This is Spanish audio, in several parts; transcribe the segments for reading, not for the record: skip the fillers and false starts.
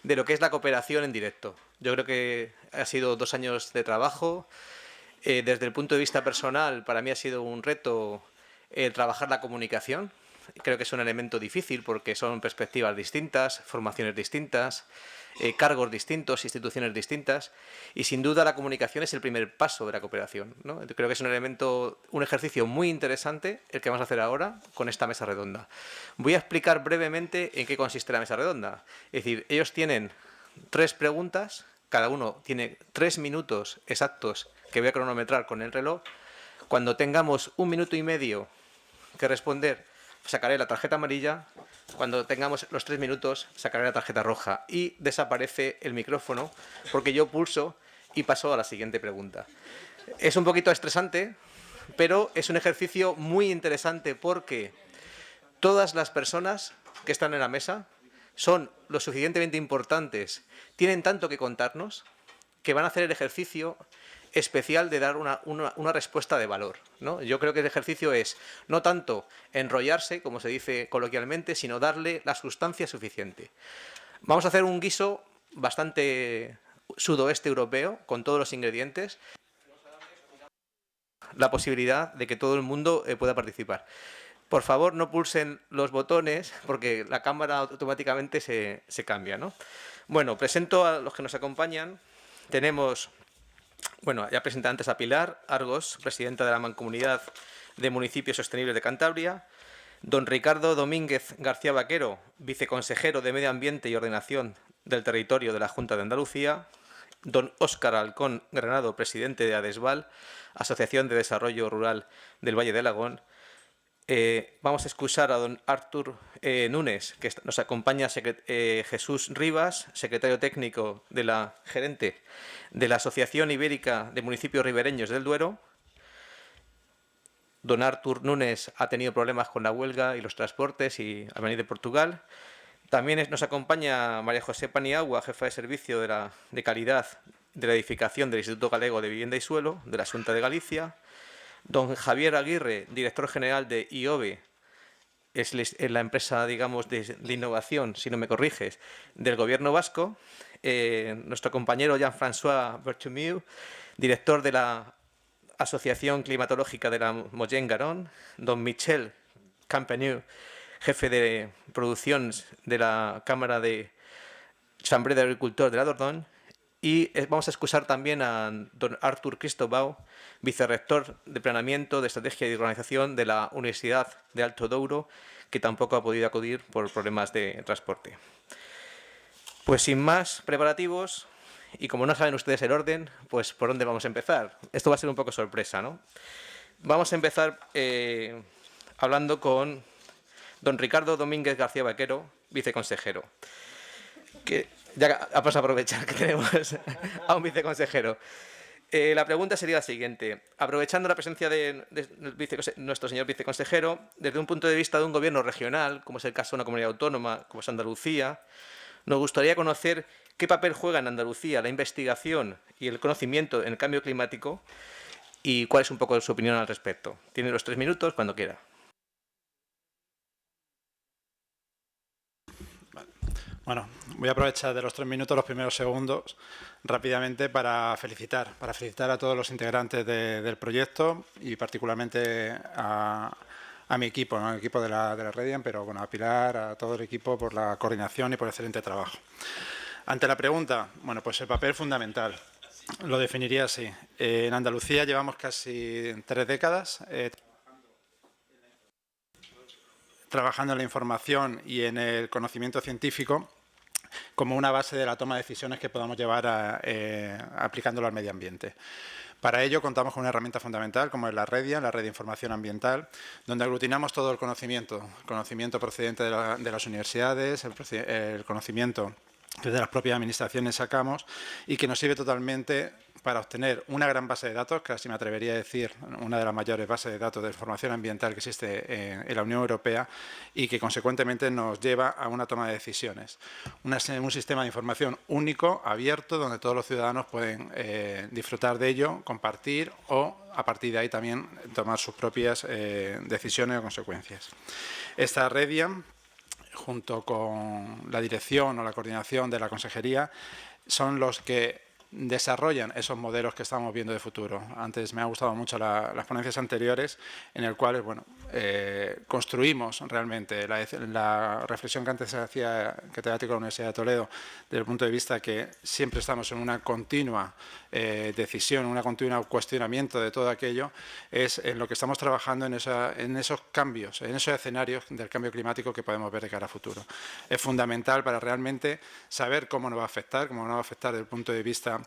de lo que es la cooperación en directo. Yo creo que ha sido 2 años de trabajo. Desde el punto de vista personal, para mí ha sido un reto trabajar la comunicación. Creo que es un elemento difícil porque son perspectivas distintas, formaciones distintas, cargos distintos, instituciones distintas, y sin duda la comunicación es el primer paso de la cooperación, ¿no? Creo que es un elemento, un ejercicio muy interesante el que vamos a hacer ahora con esta mesa redonda. Voy a explicar brevemente en qué consiste la mesa redonda. Es decir, ellos tienen 3 preguntas, cada uno tiene 3 minutos exactos que voy a cronometrar con el reloj. Cuando tengamos 1 minuto y medio que responder, sacaré la tarjeta amarilla. Cuando tengamos los 3 minutos, sacaré la tarjeta roja y desaparece el micrófono porque yo pulso y paso a la siguiente pregunta. Es un poquito estresante, pero es un ejercicio muy interesante porque todas las personas que están en la mesa son lo suficientemente importantes, tienen tanto que contarnos, que van a hacer el ejercicio especial de dar una respuesta de valor, ¿no? Yo creo que el ejercicio es no tanto enrollarse, como se dice coloquialmente, sino darle la sustancia suficiente. Vamos a hacer un guiso bastante sudoeste europeo, con todos los ingredientes, la posibilidad de que todo el mundo pueda participar. Por favor, no pulsen los botones porque la cámara automáticamente se cambia, ¿no? Bueno, presento a los que nos acompañan. Tenemos, bueno, ya presenté antes a Pilar Argos, presidenta de la Mancomunidad de Municipios Sostenibles de Cantabria, don Ricardo Domínguez García Vaquero, viceconsejero de Medio Ambiente y Ordenación del Territorio de la Junta de Andalucía, don Óscar Alcón Granado, presidente de ADESVAL, Asociación de Desarrollo Rural del Valle de Alagón. Vamos a excusar a don Artur Núñez, que nos acompaña Jesús Rivas, secretario técnico de la gerente de la Asociación Ibérica de Municipios Ribereños del Duero. Don Artur Núñez ha tenido problemas con la huelga y los transportes y ha venido de Portugal. También nos acompaña María José Paniagua, jefa de servicio de calidad de la edificación del Instituto Galego de Vivienda y Suelo, de la Xunta de Galicia. Don Javier Aguirre, director general de IOBE, es la empresa, digamos, de innovación, si no me corriges, del Gobierno vasco. Nuestro compañero Jean-François Berthomeu, director de la Asociación Climatológica de la Mollén-Garonne. Don Michel Campenu, jefe de producción de la Cámara de Chambre de Agricultor de la Dordogne. Y vamos a excusar también a don Artur Cristobau, vicerrector de Planeamiento, de Estrategia y de Organización de la Universidad de Alto Douro, que tampoco ha podido acudir por problemas de transporte. Pues sin más preparativos, y como no saben ustedes el orden, pues ¿por dónde vamos a empezar? Esto va a ser un poco sorpresa, ¿no? Vamos a empezar hablando con don Ricardo Domínguez García Vaquero, viceconsejero. Ya vamos a aprovechar que tenemos a un viceconsejero. La pregunta sería la siguiente. Aprovechando la presencia de nuestro señor viceconsejero, desde un punto de vista de un gobierno regional, como es el caso de una comunidad autónoma, como es Andalucía, nos gustaría conocer qué papel juega en Andalucía la investigación y el conocimiento en el cambio climático y cuál es un poco su opinión al respecto. Tiene los 3 minutos cuando quiera. Bueno, voy a aprovechar de los 3 minutos, los primeros segundos, rápidamente para felicitar a todos los integrantes del proyecto y particularmente a mi equipo, ¿no? Al equipo de la Redian, pero bueno, a Pilar, a todo el equipo por la coordinación y por el excelente trabajo. Ante la pregunta, bueno, pues el papel fundamental, lo definiría así. En Andalucía llevamos casi 3 décadas trabajando en la información y en el conocimiento científico como una base de la toma de decisiones que podamos llevar aplicándolo al medio ambiente. Para ello contamos con una herramienta fundamental como es la Redian, la Red de Información Ambiental, donde aglutinamos todo el conocimiento procedente de las universidades, el conocimiento que de las propias administraciones sacamos y que nos sirve totalmente para obtener una gran base de datos, que así me atrevería a decir, una de las mayores bases de datos de información ambiental que existe en la Unión Europea y que consecuentemente nos lleva a una toma de decisiones. Un sistema de información único, abierto, donde todos los ciudadanos pueden disfrutar de ello, compartir o a partir de ahí también tomar sus propias decisiones o consecuencias. Esta Redian junto con la dirección o la coordinación de la consejería, son los que desarrollan esos modelos que estamos viendo de futuro. Antes me ha gustado mucho las ponencias anteriores en el cual construimos realmente la reflexión que antes se hacía catedrático de la Universidad de Toledo, desde el punto de vista que siempre estamos en una continua decisión, un continuo cuestionamiento de todo aquello, es en lo que estamos trabajando en esos cambios, en esos escenarios del cambio climático que podemos ver de cara a futuro. Es fundamental para realmente saber cómo nos va a afectar, desde el punto de vista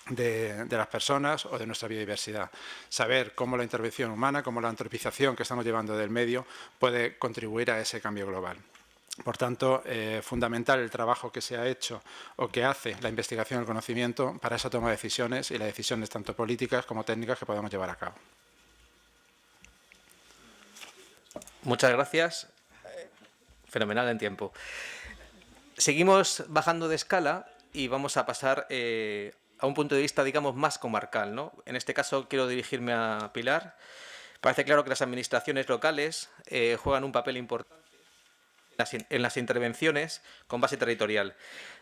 de las personas o de nuestra biodiversidad. Saber cómo la intervención humana, cómo la antropización que estamos llevando del medio puede contribuir a ese cambio global. Por tanto, fundamental el trabajo que se ha hecho o que hace la investigación y el conocimiento para esa toma de decisiones y las decisiones tanto políticas como técnicas que podamos llevar a cabo. Muchas gracias. Fenomenal en tiempo. Seguimos bajando de escala y vamos a pasar a un punto de vista, digamos, más comarcal, ¿no? En este caso quiero dirigirme a Pilar. Parece claro que las administraciones locales juegan un papel importante en las intervenciones con base territorial.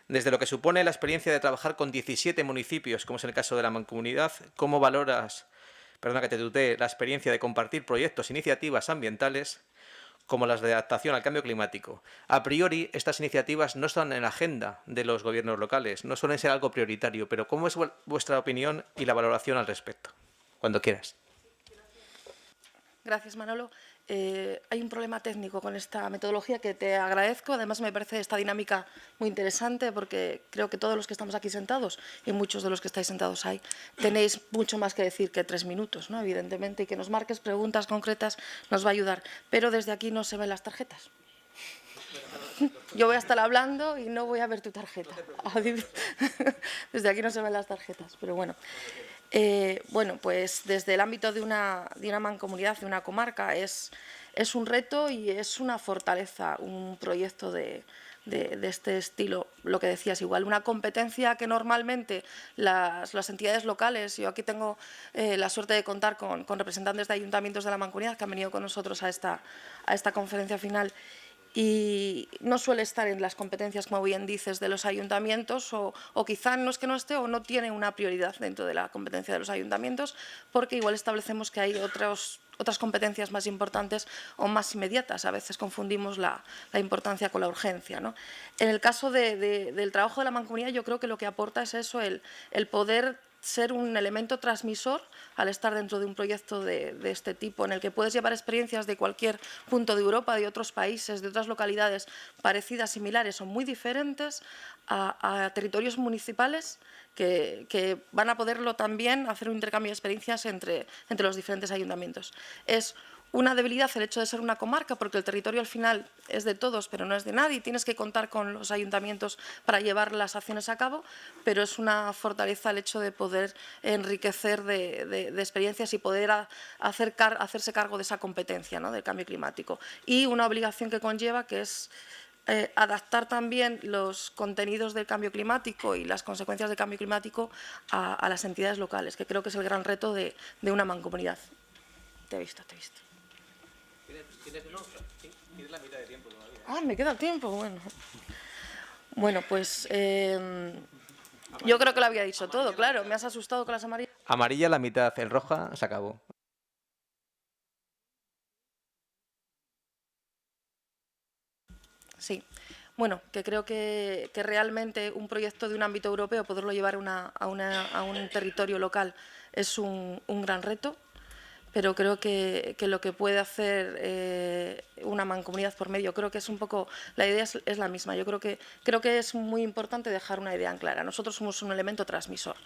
Desde lo que supone la experiencia de trabajar con 17 municipios, como es el caso de la Mancomunidad, ¿cómo valoras, perdona que te tutee, la experiencia de compartir proyectos e iniciativas ambientales como las de adaptación al cambio climático? A priori, estas iniciativas no están en la agenda de los gobiernos locales, no suelen ser algo prioritario, pero ¿cómo es vuestra opinión y la valoración al respecto? Cuando quieras. Gracias, Manolo. Hay un problema técnico con esta metodología que te agradezco. Además, me parece esta dinámica muy interesante porque creo que todos los que estamos aquí sentados y muchos de los que estáis sentados ahí tenéis mucho más que decir que 3 minutos, ¿no? Evidentemente, y que nos marques preguntas concretas nos va a ayudar. Pero desde aquí no se ven las tarjetas. Yo voy a estar hablando y no voy a ver tu tarjeta. Desde aquí no se ven las tarjetas, pero bueno. Bueno, pues desde el ámbito de una mancomunidad, de una comarca, es un reto y es una fortaleza, un proyecto de este estilo, lo que decías, igual una competencia que normalmente las entidades locales, yo aquí tengo la suerte de contar con representantes de ayuntamientos de la Mancomunidad que han venido con nosotros a esta conferencia final, y no suele estar en las competencias, como bien dices, de los ayuntamientos, o quizá no es que no esté o no tiene una prioridad dentro de la competencia de los ayuntamientos, porque igual establecemos que hay otras competencias más importantes o más inmediatas. A veces confundimos la importancia con la urgencia, ¿no? En el caso del trabajo de la Mancomunidad, yo creo que lo que aporta es eso, el poder ser un elemento transmisor al estar dentro de un proyecto de este tipo, en el que puedes llevar experiencias de cualquier punto de Europa, de otros países, de otras localidades parecidas, similares o muy diferentes, a territorios municipales que van a poderlo también hacer un intercambio de experiencias entre los diferentes ayuntamientos. Es una debilidad el hecho de ser una comarca, porque el territorio al final es de todos, pero no es de nadie. Tienes que contar con los ayuntamientos para llevar las acciones a cabo, pero es una fortaleza el hecho de poder enriquecer de experiencias y poder hacerse cargo de esa competencia, ¿no?, del cambio climático. Y una obligación que conlleva, que es adaptar también los contenidos del cambio climático y las consecuencias del cambio climático a las entidades locales, que creo que es el gran reto de una mancomunidad. Te he visto. Tienes la mitad de tiempo todavía. Ah, me queda tiempo, bueno. Bueno, pues yo creo que lo había dicho todo, claro. Me has asustado con las amarillas. Amarilla la mitad, en roja se acabó. Sí. Bueno, que creo que realmente un proyecto de un ámbito europeo, poderlo llevar a un territorio local, es un gran reto. Pero creo que lo que puede hacer una mancomunidad por medio, creo que es un poco, la idea es la misma. Yo creo que es muy importante dejar una idea en clara. Nosotros somos un elemento transmisor.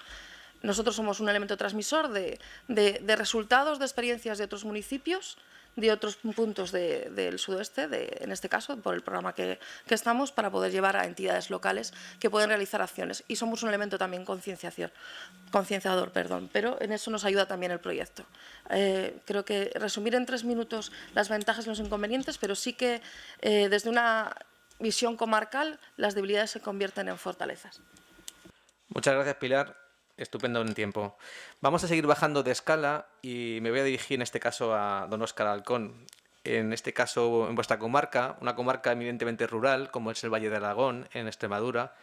Nosotros somos un elemento transmisor de resultados, de experiencias de otros municipios, de otros puntos del sudoeste, en este caso, por el programa que estamos, para poder llevar a entidades locales que pueden realizar acciones. Y somos un elemento también concienciador, pero en eso nos ayuda también el proyecto. Creo que resumir en 3 minutos las ventajas y los inconvenientes, pero sí que desde una visión comarcal las debilidades se convierten en fortalezas. Muchas gracias, Pilar. Estupendo en tiempo. Vamos a seguir bajando de escala y me voy a dirigir en este caso a don Óscar Alcón. en este caso en vuestra comarca, una comarca eminentemente rural, como es el Valle de Aragón, en Extremadura.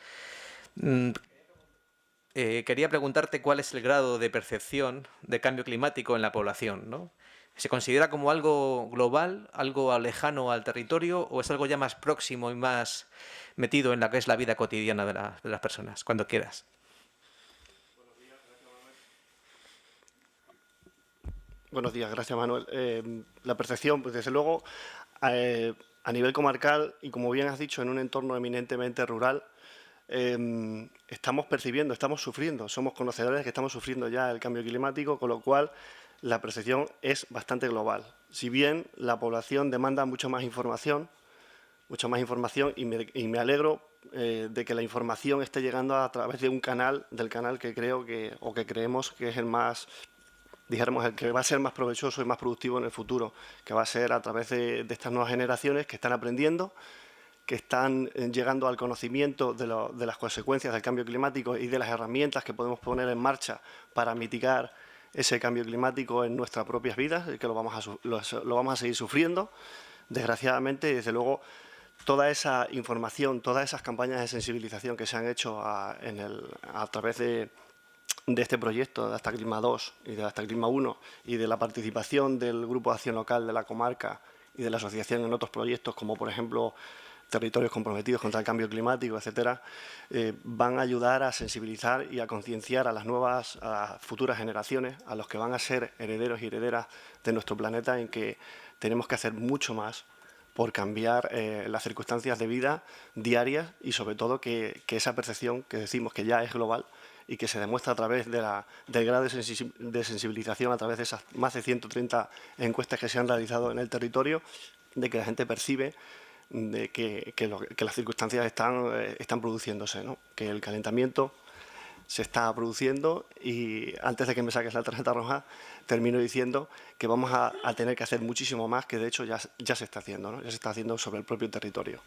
Quería preguntarte cuál es el grado de percepción de cambio climático en la población, ¿no? ¿Se considera como algo global, algo lejano al territorio, o es algo ya más próximo y más metido en la que es la vida cotidiana de las personas? Cuando quieras. Buenos días, gracias Manuel. La percepción, pues desde luego, a nivel comarcal y como bien has dicho, en un entorno eminentemente rural, estamos percibiendo, estamos sufriendo, somos conocedores de que estamos sufriendo ya el cambio climático, con lo cual la percepción es bastante global. Si bien la población demanda mucha más información y me alegro de que la información esté llegando a través de un canal, del canal que creo que, o que creemos que es el más, dijéramos, el que va a ser más provechoso y más productivo en el futuro, que va a ser a través de estas nuevas generaciones que están aprendiendo, que están llegando al conocimiento de las consecuencias del cambio climático y de las herramientas que podemos poner en marcha para mitigar ese cambio climático en nuestras propias vidas, que lo vamos a seguir sufriendo. Desgraciadamente, desde luego, toda esa información, todas esas campañas de sensibilización que se han hecho a través de este proyecto de Hasta Clima 2 y de Hasta Clima 1 y de la participación del Grupo de Acción Local de la comarca y de la asociación en otros proyectos como, por ejemplo, Territorios Comprometidos contra el Cambio Climático, etcétera, van a ayudar a sensibilizar y a concienciar a las futuras generaciones, a los que van a ser herederos y herederas de nuestro planeta, en que tenemos que hacer mucho más por cambiar las circunstancias de vida diarias y sobre todo que esa percepción que decimos que ya es global y que se demuestra a través del grado de sensibilización, a través de esas más de 130 encuestas que se han realizado en el territorio, de que la gente percibe de que las circunstancias están produciéndose, ¿no? Que el calentamiento se está produciendo y antes de que me saques la tarjeta roja termino diciendo que vamos a tener que hacer muchísimo más, que de hecho ya se está haciendo, ¿no? Ya se está haciendo sobre el propio territorio.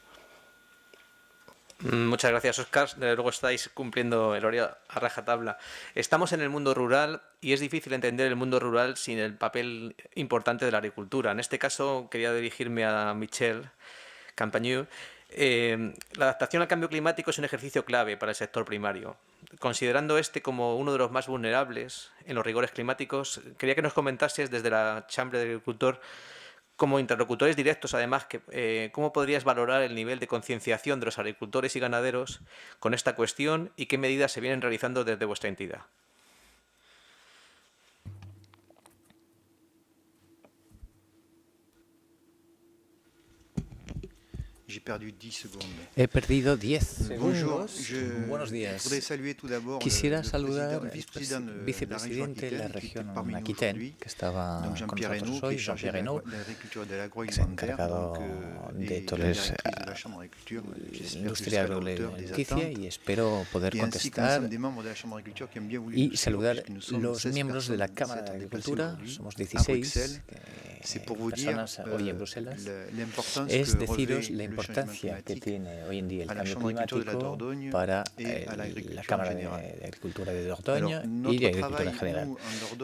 Muchas gracias, Óscar. Desde luego estáis cumpliendo el horario a rajatabla. Estamos en el mundo rural y es difícil entender el mundo rural sin el papel importante de la agricultura. En este caso quería dirigirme a Michel Campagneux. La adaptación al cambio climático es un ejercicio clave para el sector primario. Considerando este como uno de los más vulnerables en los rigores climáticos, quería que nos comentases desde la Chambre de Agricultor, como interlocutores directos, además, cómo podrías valorar el nivel de concienciación de los agricultores y ganaderos con esta cuestión y qué medidas se vienen realizando desde vuestra entidad. He perdido 10 segundos. Buenos días. Quisiera saludar al vicepresidente de la región Aquitaine, que estaba con nosotros hoy, Jean-Pierre Hinault, que es encargado de toda la industria agroalimenticia, y espero poder contestar y saludar los miembros de la Cámara de Agricultura. Somos 16 personas hoy en Bruselas. Es deciros la importancia que tiene hoy en día el cambio climático para la Cámara de Agricultura de Dordogne y de Agricultura en general.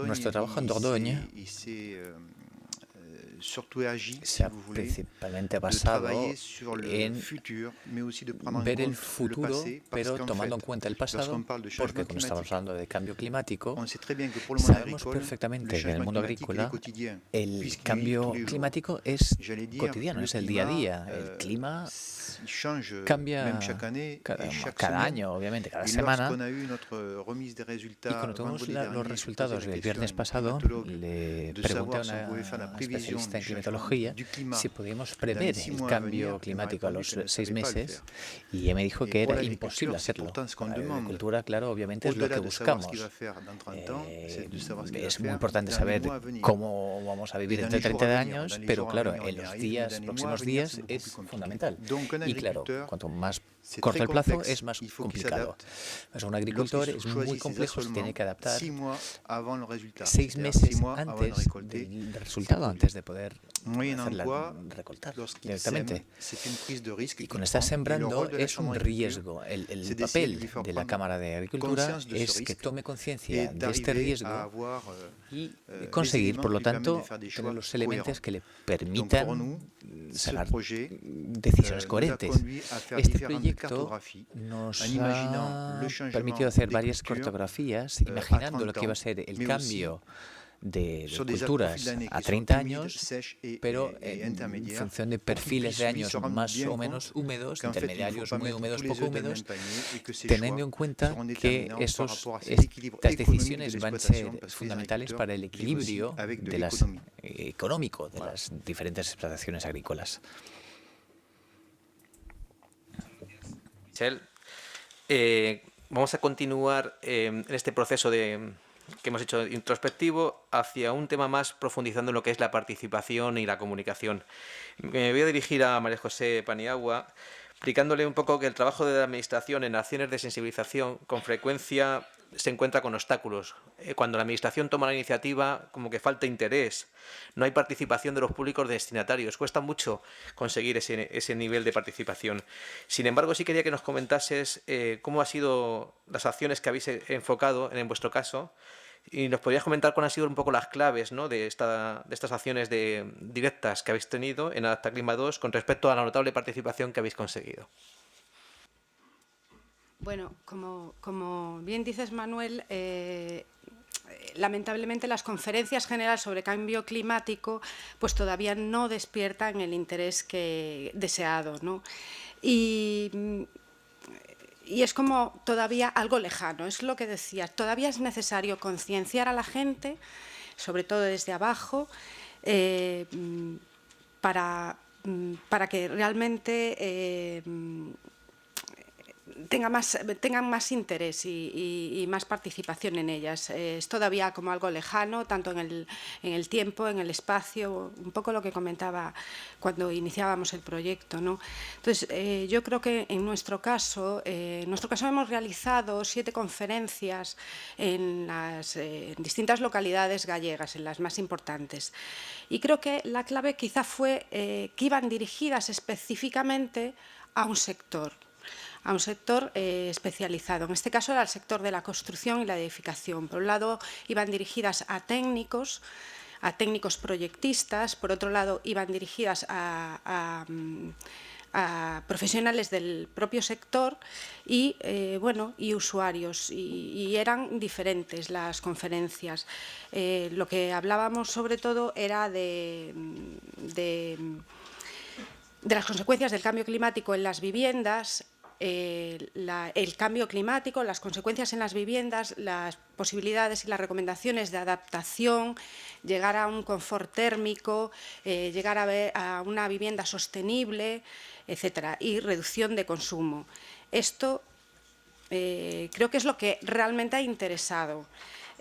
Nuestro trabajo en Dordogne se ha principalmente basado en ver el futuro, pero tomando en cuenta el pasado, porque cuando estamos hablando de cambio climático, sabemos perfectamente que en el mundo agrícola el cambio climático es cotidiano, es el día a día. El clima cambia cada año, obviamente, cada semana. Y cuando tuvimos los resultados del viernes pasado, le pregunté a una especialista en climatología si podíamos prever el cambio climático a los 6 meses, y ella me dijo que era imposible hacerlo. La agricultura, claro, obviamente es lo que buscamos. Es muy importante saber cómo vamos a vivir entre 30 años, pero claro, en los próximos días es fundamental. Y claro, cuanto más corto el plazo, es más complicado. Pues un agricultor es muy complejo, se tiene que adaptar 6 meses antes del resultado, antes de poder hacerla recoltar directamente. Y cuando está sembrando es un riesgo. El papel de la Cámara de Agricultura es que tome conciencia de este riesgo y conseguir, por lo tanto, tener los elementos que le permitan sacar decisiones coherentes. Este proyecto nos ha permitido hacer varias cartografías, imaginando lo que iba a ser el cambio de culturas a 30 años, pero en función de perfiles de años más o menos húmedos, intermediarios, muy húmedos, poco húmedos, teniendo en cuenta que estas decisiones van a ser fundamentales para el equilibrio económico de las diferentes explotaciones agrícolas. Michel, vamos a continuar en este proceso que hemos hecho introspectivo hacia un tema más profundizando en lo que es la participación y la comunicación. Me voy a dirigir a María José Paniagua, explicándole un poco que el trabajo de la Administración en acciones de sensibilización con frecuencia se encuentra con obstáculos. Cuando la Administración toma la iniciativa, como que falta interés, no hay participación de los públicos destinatarios, cuesta mucho conseguir ese nivel de participación. Sin embargo, sí quería que nos comentases cómo han sido las acciones que habéis enfocado en vuestro caso, y nos podrías comentar cuáles han sido un poco las claves, ¿no?, de estas acciones directas que habéis tenido en Adapta Clima 2 con respecto a la notable participación que habéis conseguido. Bueno, como bien dices, Manuel, lamentablemente las conferencias generales sobre cambio climático pues todavía no despiertan el interés deseado, ¿no? Y es como todavía algo lejano, es lo que decías, todavía es necesario concienciar a la gente, sobre todo desde abajo, para que realmente tengan más interés y más participación en ellas. Es todavía como algo lejano, tanto en el tiempo, en el espacio, un poco lo que comentaba cuando iniciábamos el proyecto, ¿no? Entonces, yo creo que en nuestro caso hemos realizado 7 conferencias en distintas localidades gallegas, en las más importantes. Y creo que la clave quizá fue que iban dirigidas específicamente a un sector especializado. En este caso era el sector de la construcción y la edificación. Por un lado, iban dirigidas a técnicos proyectistas, por otro lado, iban dirigidas a profesionales del propio sector y usuarios, y eran diferentes las conferencias. Lo que hablábamos sobre todo era de las consecuencias del cambio climático en las viviendas, el cambio climático, las consecuencias en las viviendas, las posibilidades y las recomendaciones de adaptación, llegar a un confort térmico, llegar a una vivienda sostenible, etcétera, y reducción de consumo. Esto creo que es lo que realmente ha interesado.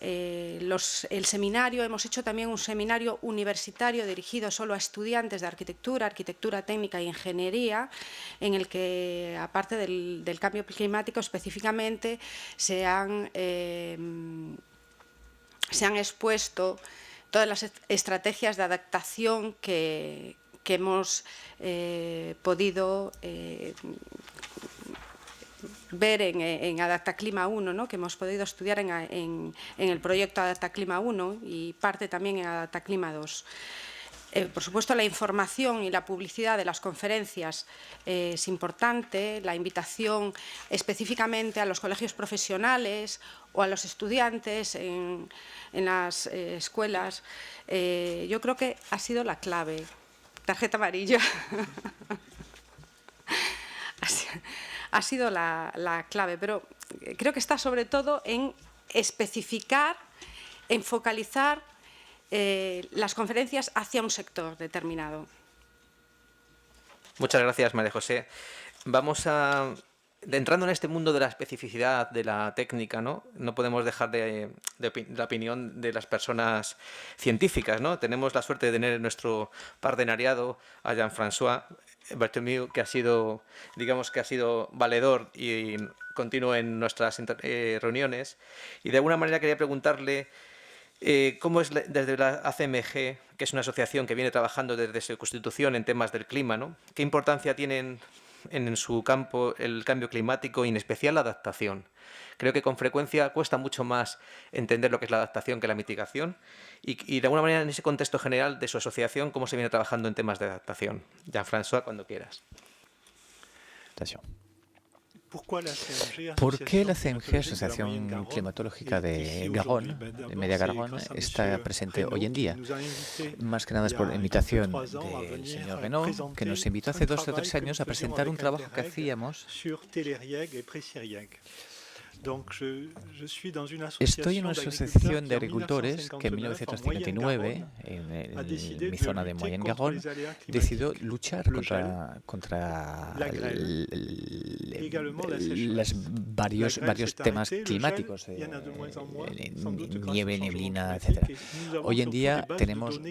El seminario, hemos hecho también un seminario universitario dirigido solo a estudiantes de arquitectura técnica e ingeniería, en el que, aparte del cambio climático específicamente, se han expuesto todas las estrategias de adaptación que hemos podido ver en Adapta Clima 1, ¿no?, que hemos podido estudiar en el proyecto Adapta Clima 1 y parte también en Adapta Clima 2. Por supuesto, la información y la publicidad de las conferencias es importante, la invitación específicamente a los colegios profesionales o a los estudiantes en las escuelas. Yo creo que ha sido la clave. Tarjeta amarilla. Ha sido la clave, pero creo que está sobre todo en especificar, en focalizar las conferencias hacia un sector determinado. Muchas gracias, María José. Vamos entrando en este mundo de la especificidad, de la técnica, ¿no? No podemos dejar la opinión de las personas científicas, ¿no? Tenemos la suerte de tener en nuestro partenariado a Jean-François Berthomeu, que ha sido, digamos, que ha sido valedor y continuo en nuestras reuniones. Y de alguna manera quería preguntarle cómo es desde la ACMG, que es una asociación que viene trabajando desde su constitución en temas del clima, ¿no? ¿Qué importancia tienen en su campo el cambio climático y en especial la adaptación? Creo que con frecuencia cuesta mucho más entender lo que es la adaptación que la mitigación y de alguna manera en ese contexto general de su asociación, ¿cómo se viene trabajando en temas de adaptación? Jean-François, cuando quieras. ¿Por qué la CNG, Asociación Climatológica de Garón, de Media Garón, está presente hoy en día? Más que nada es por invitación del señor Renaud, que nos invitó hace 2 o 3 años a presentar un trabajo que hacíamos. Estoy en una asociación de agricultores que en 1959, en mi zona de Moyen Garón, decidió luchar contra varios temas climáticos, nieve, neblina, etc. Hoy en día tenemos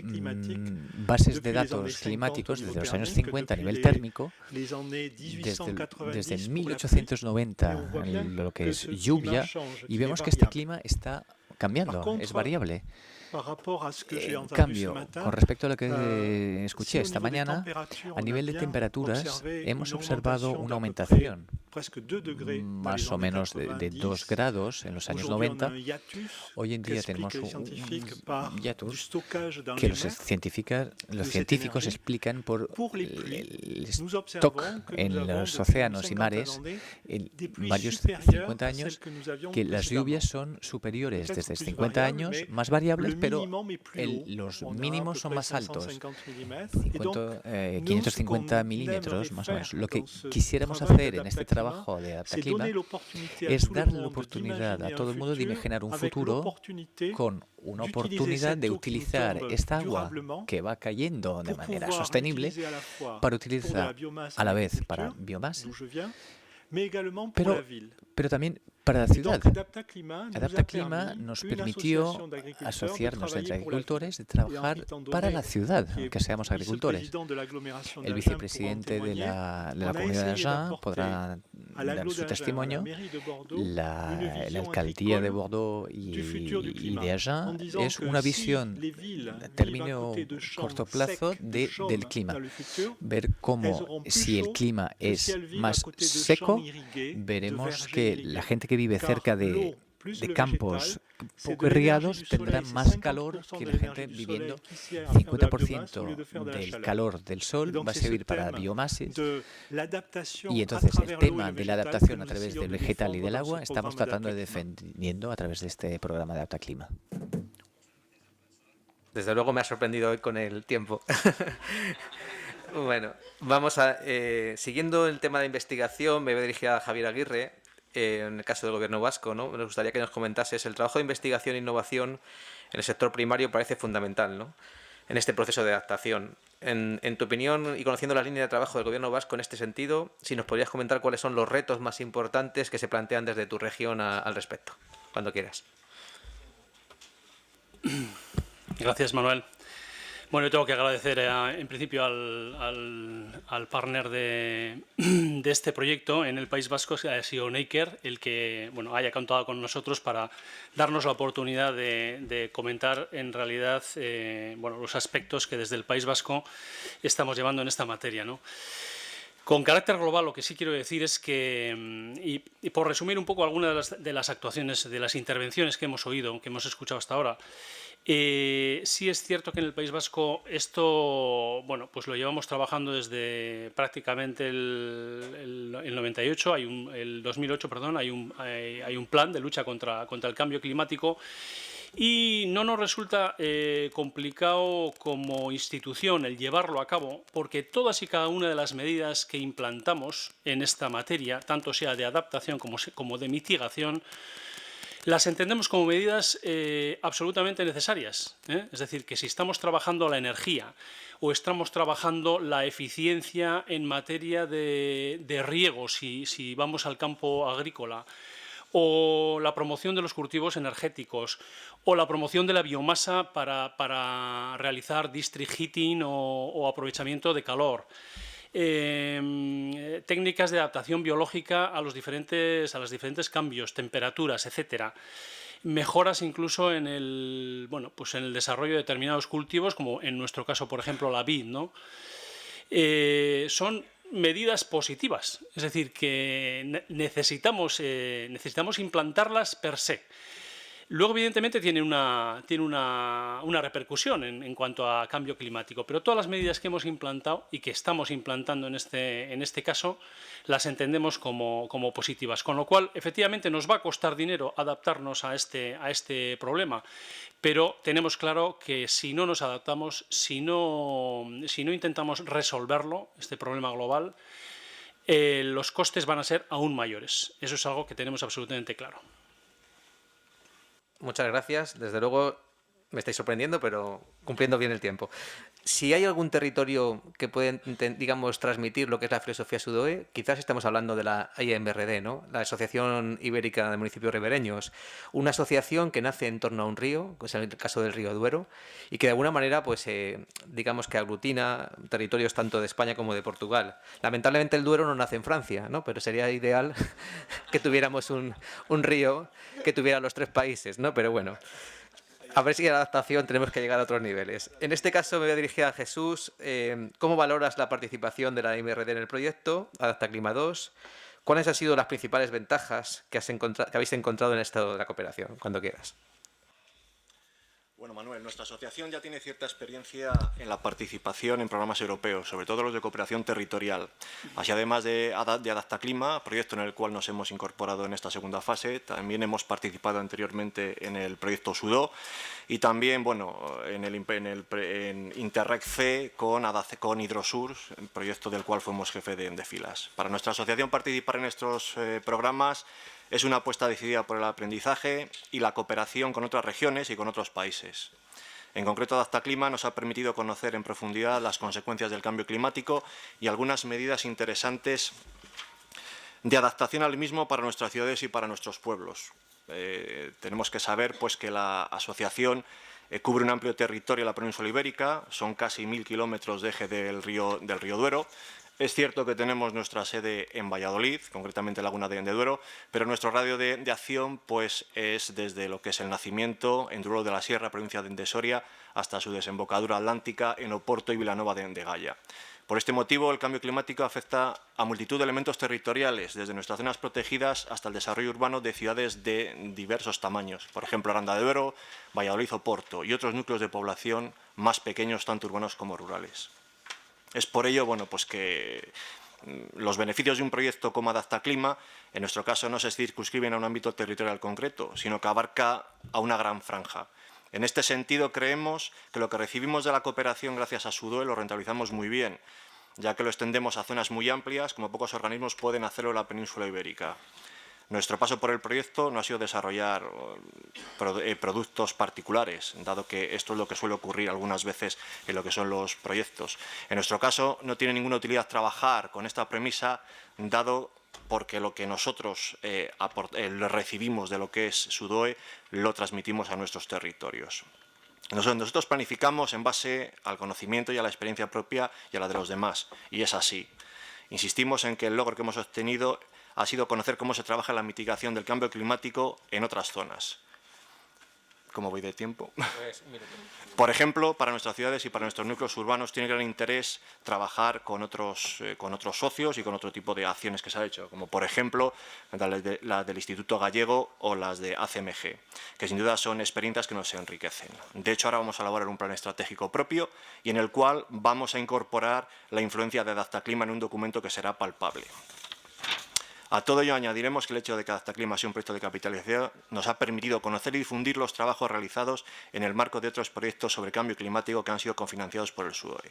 bases de datos climáticos desde los años 50 a nivel térmico, desde 1890, lo que es lluvia, y vemos que este clima está cambiando, es variable. En cambio, con respecto a lo que escuché esta mañana, a nivel de temperaturas hemos observado una aumentación más o menos de 2 grados en los años 90. Hoy en día tenemos un hiatus que los científicos explican por el stock en los océanos y mares en varios 50 años, que las lluvias son superiores desde 50 años, más variables, pero los mínimos son más altos, 550 milímetros más o menos. Lo que quisiéramos hacer en este trabajo de Adaptaclima es darle la oportunidad a todo el mundo de imaginar un futuro con una oportunidad de utilizar esta agua que va cayendo de manera sostenible para utilizar a la vez para biomasa, pero también para la ciudad. Adaptaclima nos permitió asociarnos entre agricultores de trabajar para la ciudad, aunque seamos agricultores. El vicepresidente de la comunidad de Agen podrá dar su testimonio. La alcaldía de Bordeaux y de Agen es una visión a término corto plazo del clima. Ver cómo, si el clima es más seco, veremos que la gente que vive cerca de campos poco irrigados tendrá más calor que la gente viviendo. 50% del calor del sol va a servir para biomasas. Y entonces el tema de la adaptación a través del vegetal y del agua estamos tratando de defendiendo a través de este programa de Adaptaclima. Desde luego me ha sorprendido hoy con el tiempo. Bueno, vamos a... siguiendo el tema de investigación, me voy a dirigir a Javier Aguirre, en el caso del Gobierno vasco, ¿no? Me gustaría que nos comentases el trabajo de investigación e innovación en el sector primario parece fundamental, ¿no? En este proceso de adaptación. En tu opinión y conociendo la línea de trabajo del Gobierno vasco en este sentido, si nos podrías comentar cuáles son los retos más importantes que se plantean desde tu región al respecto, cuando quieras. Gracias, Manuel. Bueno, yo tengo que agradecer en principio al partner de este proyecto en el País Vasco, que ha sido Neiker, el que haya contado con nosotros para darnos la oportunidad de comentar en realidad los aspectos que desde el País Vasco estamos llevando en esta materia, ¿no? Con carácter global, lo que sí quiero decir es que, y por resumir un poco algunas de las actuaciones, de las intervenciones que hemos oído, que hemos escuchado hasta ahora, sí es cierto que en el País Vasco esto, pues lo llevamos trabajando desde prácticamente el 98, el 2008, perdón, hay un plan de lucha contra el cambio climático. Y no nos resulta complicado como institución el llevarlo a cabo, porque todas y cada una de las medidas que implantamos en esta materia, tanto sea de adaptación como de mitigación, las entendemos como medidas absolutamente necesarias. Es decir, que si estamos trabajando la energía o estamos trabajando la eficiencia en materia de riego, si vamos al campo agrícola, o la promoción de los cultivos energéticos, o la promoción de la biomasa para realizar district heating o aprovechamiento de calor. técnicas de adaptación biológica a los diferentes cambios, temperaturas, etcétera. Mejoras incluso en el, bueno, pues en el desarrollo de determinados cultivos, como en nuestro caso, por ejemplo, la vid, ¿no? Son medidas positivas, es decir, que necesitamos implantarlas per se. Luego, evidentemente, tiene una repercusión en cuanto a cambio climático, pero todas las medidas que hemos implantado y que estamos implantando en este caso las entendemos como positivas, con lo cual, efectivamente, nos va a costar dinero adaptarnos a este problema, pero tenemos claro que si no nos adaptamos, si no intentamos resolverlo, este problema global, los costes van a ser aún mayores. Eso es algo que tenemos absolutamente claro. Muchas gracias. Desde luego me estáis sorprendiendo, pero cumpliendo bien el tiempo. Si hay algún territorio que puede, digamos, transmitir lo que es la filosofía SUDOE, quizás estamos hablando de la AIMRD, ¿no? La Asociación Ibérica de Municipios Ribereños, una asociación que nace en torno a un río, que es el caso del río Duero, y que de alguna manera, pues, digamos que aglutina territorios tanto de España como de Portugal. Lamentablemente el Duero no nace en Francia, ¿no? Pero sería ideal que tuviéramos un río que tuviera los 3 países, ¿no? Pero bueno, a ver si en la adaptación tenemos que llegar a otros niveles. En este caso me voy a dirigir a Jesús. ¿Cómo valoras la participación de la IMRD en el proyecto Adaptaclima 2? ¿Cuáles han sido las principales ventajas que habéis encontrado en esto de la cooperación? Cuando quieras. Bueno, Manuel, nuestra asociación ya tiene cierta experiencia en la participación en programas europeos, sobre todo los de cooperación territorial. Así, además de Adaptaclima, proyecto en el cual nos hemos incorporado en esta segunda fase, también hemos participado anteriormente en el proyecto SUDO y también, bueno, en Interreg C con Hidrosur, el proyecto del cual fuimos jefe de filas. Para nuestra asociación participar en estos programas es una apuesta decidida por el aprendizaje y la cooperación con otras regiones y con otros países. En concreto, Adaptaclima nos ha permitido conocer en profundidad las consecuencias del cambio climático y algunas medidas interesantes de adaptación al mismo para nuestras ciudades y para nuestros pueblos. Tenemos que saber, pues, que la asociación cubre un amplio territorio de la península ibérica, son casi 1000 kilómetros de eje del río Duero. Es cierto que tenemos nuestra sede en Valladolid, concretamente Laguna de Duero, pero nuestro radio de acción, pues, es desde lo que es el nacimiento en Duero de la Sierra, provincia de Soria, hasta su desembocadura atlántica en Oporto y Vilanova de Gaya. Por este motivo, el cambio climático afecta a multitud de elementos territoriales, desde nuestras zonas protegidas hasta el desarrollo urbano de ciudades de diversos tamaños, por ejemplo, Aranda de Duero, Valladolid o Porto, y otros núcleos de población más pequeños, tanto urbanos como rurales. Es por ello, bueno, pues que los beneficios de un proyecto como Adaptaclima, en nuestro caso, no se circunscriben a un ámbito territorial concreto, sino que abarca a una gran franja. En este sentido, creemos que lo que recibimos de la cooperación gracias a SUDOE lo rentabilizamos muy bien, ya que lo extendemos a zonas muy amplias, como pocos organismos pueden hacerlo en la península ibérica. Nuestro paso por el proyecto no ha sido desarrollar productos particulares, dado que esto es lo que suele ocurrir algunas veces en lo que son los proyectos. En nuestro caso, no tiene ninguna utilidad trabajar con esta premisa, dado porque lo que nosotros recibimos de lo que es SUDOE lo transmitimos a nuestros territorios. Nosotros planificamos en base al conocimiento y a la experiencia propia y a la de los demás, y es así. Insistimos en que el logro que hemos obtenido ha sido conocer cómo se trabaja en la mitigación del cambio climático en otras zonas. ¿Cómo voy de tiempo? Por ejemplo, para nuestras ciudades y para nuestros núcleos urbanos tiene gran interés trabajar con otros socios y con otro tipo de acciones que se ha hecho, como por ejemplo las del Instituto Gallego o las de ACMG, que sin duda son experiencias que nos enriquecen. De hecho, ahora vamos a elaborar un plan estratégico propio y en el cual vamos a incorporar la influencia de Adaptaclima en un documento que será palpable. A todo ello añadiremos que el hecho de que Adaptaclima sea un proyecto de capitalización nos ha permitido conocer y difundir los trabajos realizados en el marco de otros proyectos sobre cambio climático que han sido cofinanciados por el SUDOE.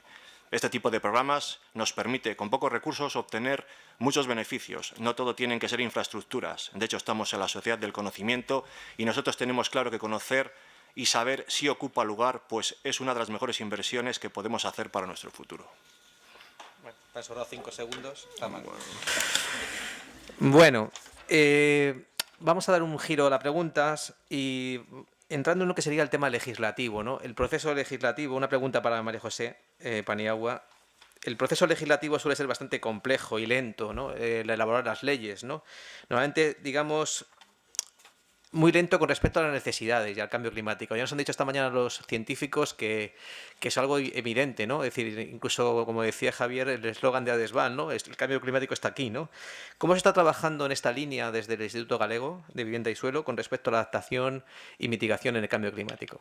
Este tipo de programas nos permite, con pocos recursos, obtener muchos beneficios. No todo tienen que ser infraestructuras. De hecho, estamos en la sociedad del conocimiento y nosotros tenemos claro que conocer y saber si ocupa lugar, pues es una de las mejores inversiones que podemos hacer para nuestro futuro. Bueno, te han sobrado 5 segundos. Bueno, vamos a dar un giro a las preguntas y entrando en lo que sería el tema legislativo, ¿no? El proceso legislativo, una pregunta para María José Paniagua. el proceso legislativo suele ser bastante complejo y lento, ¿no? El elaborar las leyes, ¿no? Normalmente, digamos, muy lento con respecto a las necesidades y al cambio climático. Ya nos han dicho esta mañana los científicos que es algo evidente, ¿no? Es decir, incluso, como decía Javier, el eslogan de ADESVAL, ¿no? El cambio climático está aquí, ¿no? ¿Cómo se está trabajando en esta línea desde el Instituto Galego de Vivienda y Suelo con respecto a la adaptación y mitigación en el cambio climático?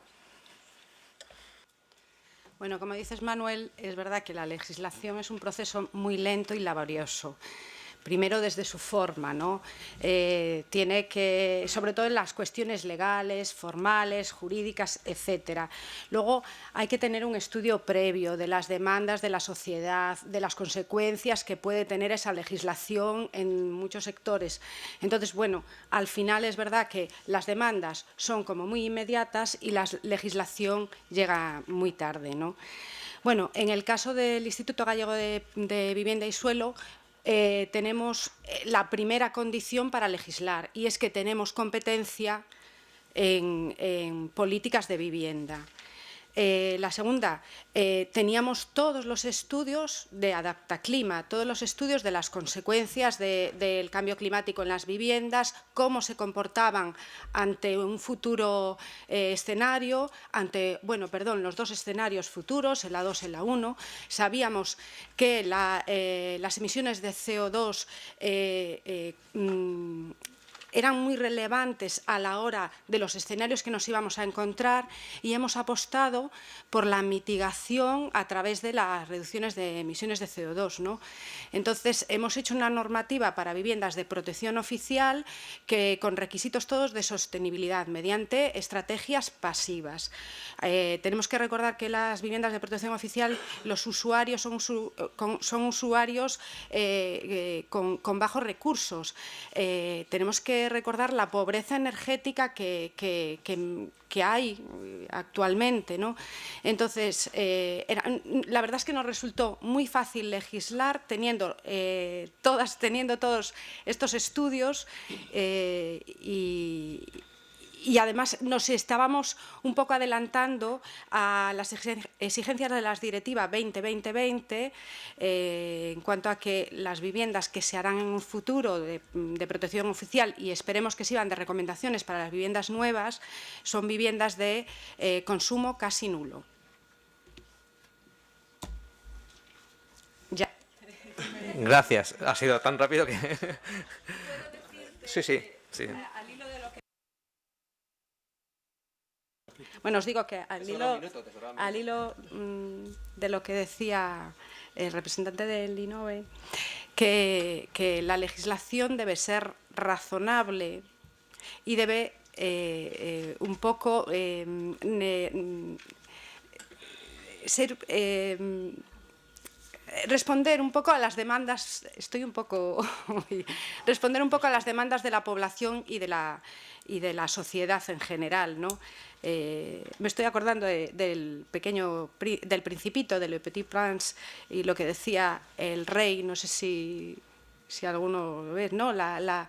Bueno, como dices, Manuel, es verdad que la legislación es un proceso muy lento y laborioso. Primero desde su forma, ¿no? Tiene que, sobre todo en las cuestiones legales, formales, jurídicas, etcétera. Luego hay que tener un estudio previo de las demandas de la sociedad, de las consecuencias que puede tener esa legislación en muchos sectores. Entonces, bueno, al final es verdad que las demandas son como muy inmediatas y la legislación llega muy tarde, ¿no? Bueno, en el caso del Instituto Gallego de Vivienda y Suelo, tenemos la primera condición para legislar y es que tenemos competencia en políticas de vivienda. La segunda, teníamos todos los estudios de Adaptaclima, todos los estudios de las consecuencias del cambio climático en las viviendas, cómo se comportaban ante un futuro escenario, los dos escenarios futuros, el A2 y el A1. Sabíamos que las emisiones de CO2 eran muy relevantes a la hora de los escenarios que nos íbamos a encontrar y hemos apostado por la mitigación a través de las reducciones de emisiones de CO2, ¿no? Entonces, hemos hecho una normativa para viviendas de protección oficial con requisitos todos de sostenibilidad mediante estrategias pasivas. Tenemos que recordar que las viviendas de protección oficial, los usuarios son usuarios con bajos recursos. Tenemos que recordar la pobreza energética que hay actualmente, ¿no? Entonces, la verdad es que nos resultó muy fácil legislar teniendo todos estos estudios y además nos estábamos un poco adelantando a las exigencias de las directivas 20-20-20 en cuanto a que las viviendas que se harán en un futuro de protección oficial y esperemos que sirvan de recomendaciones para las viviendas nuevas son viviendas de consumo casi nulo. Ya. Gracias. Ha sido tan rápido que... Sí. Bueno, os digo que al hilo de lo que decía el representante del INOVE, que la legislación debe ser razonable y debe un poco responder un poco a las demandas, responder un poco a las demandas de la población y de la sociedad en general, ¿no? Me estoy acordando del Principito, de Le Petit Prince, y lo que decía el rey, no sé si alguno lo ve, ¿no? La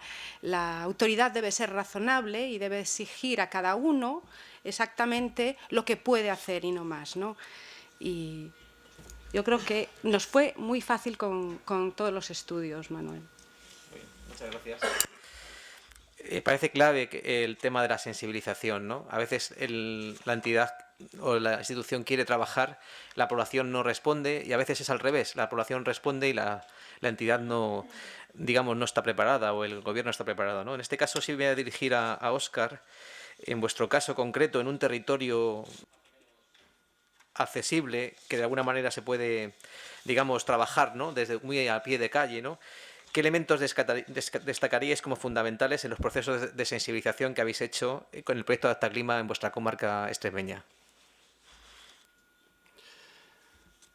autoridad debe ser razonable y debe exigir a cada uno exactamente lo que puede hacer y no más, ¿no? Y yo creo que nos fue muy fácil con todos los estudios, Manuel. Muchas gracias. Parece clave el tema de la sensibilización, ¿no? A veces la entidad o la institución quiere trabajar, la población no responde y a veces es al revés, la población responde y la entidad no, digamos, no está preparada o el gobierno está preparado, ¿no? En este caso sí voy a dirigir a Óscar. En vuestro caso concreto, en un territorio accesible, que de alguna manera se puede, digamos, trabajar, ¿no? Desde muy a pie de calle, ¿no? ¿Qué elementos destacaríais como fundamentales en los procesos de sensibilización que habéis hecho con el proyecto Adaptaclima en vuestra comarca extremeña?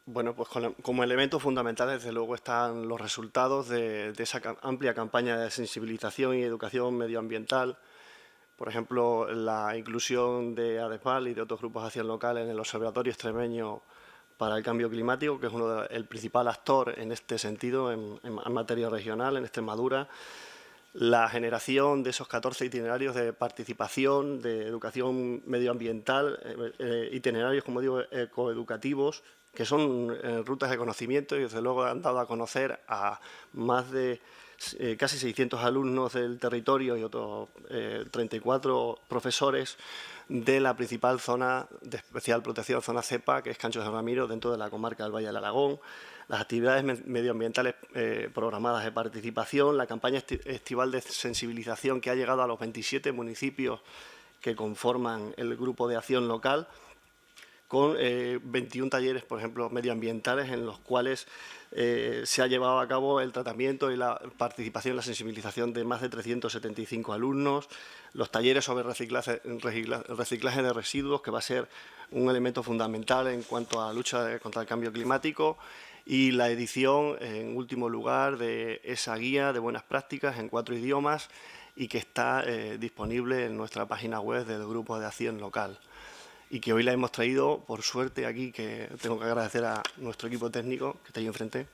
Bueno, pues como elementos fundamentales, desde luego, están los resultados de esa amplia campaña de sensibilización y educación medioambiental. Por ejemplo, la inclusión de ADESVAL y de otros grupos de acción local en el Observatorio Extremeño para el Cambio Climático, que es el principal actor en este sentido, en materia regional, en Extremadura. La generación de esos 14 itinerarios de participación, de educación medioambiental, itinerarios, como digo, ecoeducativos, que son rutas de conocimiento y desde luego han dado a conocer a más de casi 600 alumnos del territorio y otros 34 profesores de la principal zona de especial protección, zona CEPA, que es Canchos de Ramiro, dentro de la comarca del Valle del Aragón, las actividades medioambientales programadas de participación, la campaña estival de sensibilización que ha llegado a los 27 municipios que conforman el grupo de acción local, con 21 talleres, por ejemplo, medioambientales, en los cuales se ha llevado a cabo el tratamiento y la participación en la sensibilización de más de 375 alumnos, los talleres sobre reciclaje de residuos, que va a ser un elemento fundamental en cuanto a la lucha contra el cambio climático, y la edición, en último lugar, de esa guía de buenas prácticas en 4 idiomas y que está disponible en nuestra página web del Grupo de Acción Local. Y que hoy la hemos traído, por suerte, aquí, que tengo que agradecer a nuestro equipo técnico, que está ahí enfrente,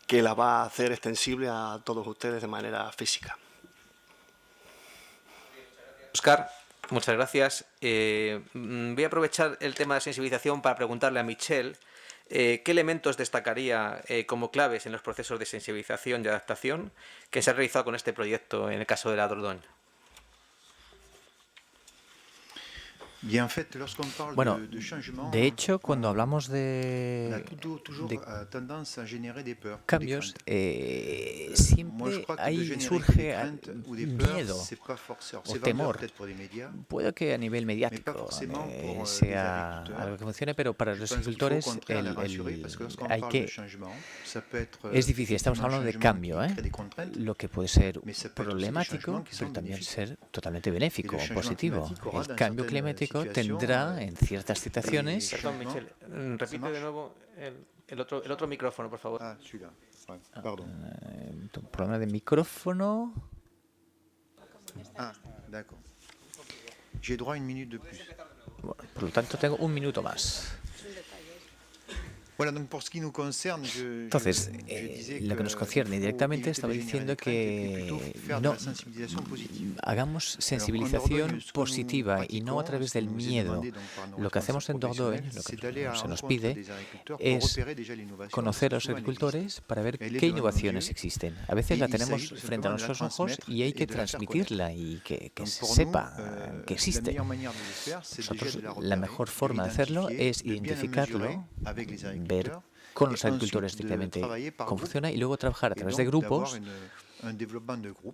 que la va a hacer extensible a todos ustedes de manera física. Óscar, muchas gracias. Voy a aprovechar el tema de sensibilización para preguntarle a Michel qué elementos destacaría como claves en los procesos de sensibilización y adaptación que se han realizado con este proyecto en el caso de la Dordogne. Bueno, de hecho, cuando hablamos de cambios, siempre ahí surge miedo o temor. Puede que a nivel mediático sea algo que funcione, pero para los agricultores es difícil. Estamos hablando de cambio, lo que puede ser problemático, pero también ser totalmente benéfico o positivo. El cambio climático tendrá en ciertas situaciones... Perdón, Michel, repite de nuevo el otro micrófono, por favor. Problema de micrófono. D'accord. J'ai droit a une minute de plus. Bueno, por lo tanto, tengo un minuto más. Entonces, lo que nos concierne directamente, estaba diciendo que no hagamos sensibilización positiva y no a través del miedo. Lo que hacemos en Dordogne, lo que se nos pide, es conocer a los agricultores para ver qué innovaciones existen. A veces la tenemos frente a nuestros ojos y hay que transmitirla y que se sepa que existe. Nosotros, la mejor forma de hacerlo es identificarlo, ver con los agricultores directamente cómo funciona y luego trabajar a través de grupos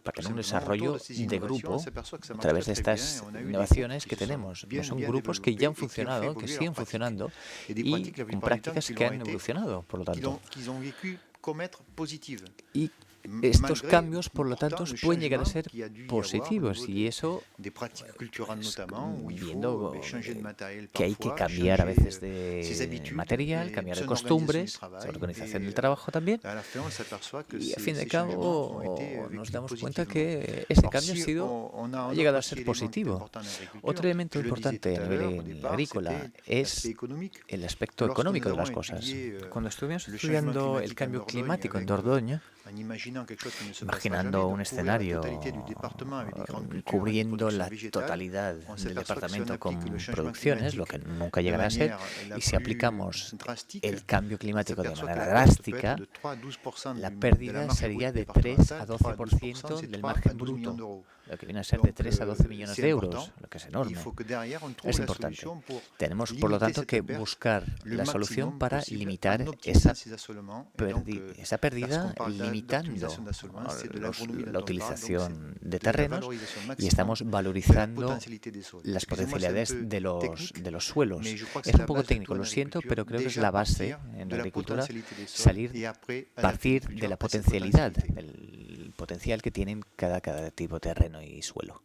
para tener un desarrollo de grupo a través de estas innovaciones que tenemos. No son grupos que ya han funcionado, que siguen funcionando y con prácticas que han evolucionado, por lo tanto. Y estos cambios, por lo tanto, pueden llegar a ser positivos y eso viendo que hay que cambiar a veces de material, cambiar de costumbres, de organización del trabajo también y a fin de cabo nos damos cuenta que ese cambio ha llegado a ser positivo. Otro elemento importante a nivel agrícola es el aspecto económico de las cosas. Cuando estuvimos estudiando el cambio climático en Dordogne, imaginando un escenario cubriendo la totalidad del departamento con producciones, lo que nunca llegará a ser, y si aplicamos el cambio climático de manera drástica, la pérdida sería de 3 a 12% del margen bruto, lo que viene a ser de 3 a 12 millones de euros, lo que es enorme. Es importante. Tenemos, por lo tanto, que buscar la solución para limitar esa pérdida, limitando la utilización de terrenos y estamos valorizando las potencialidades de los suelos. Es un poco técnico, lo siento, pero creo que es la base en la agricultura, partir de la potencialidad, del potencial que tienen cada tipo de terreno y suelo.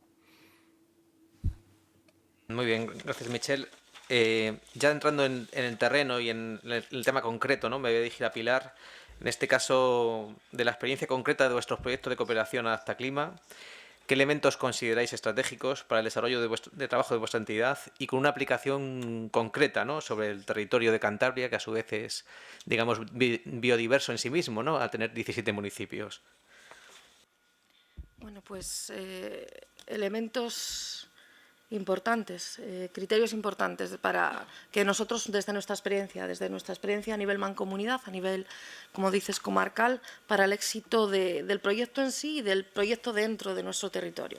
Muy bien, gracias, Michel. Ya entrando en el terreno y en el tema concreto, ¿no? Me voy a dirigir a Pilar. En este caso, de la experiencia concreta de vuestros proyectos de cooperación Adaptaclima, ¿qué elementos consideráis estratégicos para el desarrollo de trabajo de vuestra entidad y con una aplicación concreta, ¿no? Sobre el territorio de Cantabria, que a su vez es, digamos, biodiverso en sí mismo, ¿no? Al tener 17 municipios? Bueno, pues elementos importantes, criterios importantes para que nosotros desde nuestra experiencia a nivel mancomunidad, a nivel, como dices, comarcal, para el éxito del proyecto en sí y del proyecto dentro de nuestro territorio.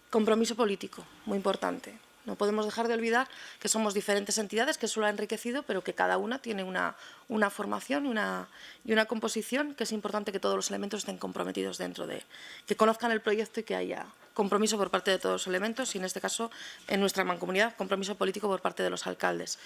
Compromiso político, muy importante. No podemos dejar de olvidar que somos diferentes entidades, que eso lo ha enriquecido, pero que cada una tiene una formación y una composición que es importante que todos los elementos estén comprometidos dentro de, que conozcan el proyecto y que haya compromiso por parte de todos los elementos y en este caso en nuestra mancomunidad compromiso político por parte de los alcaldes.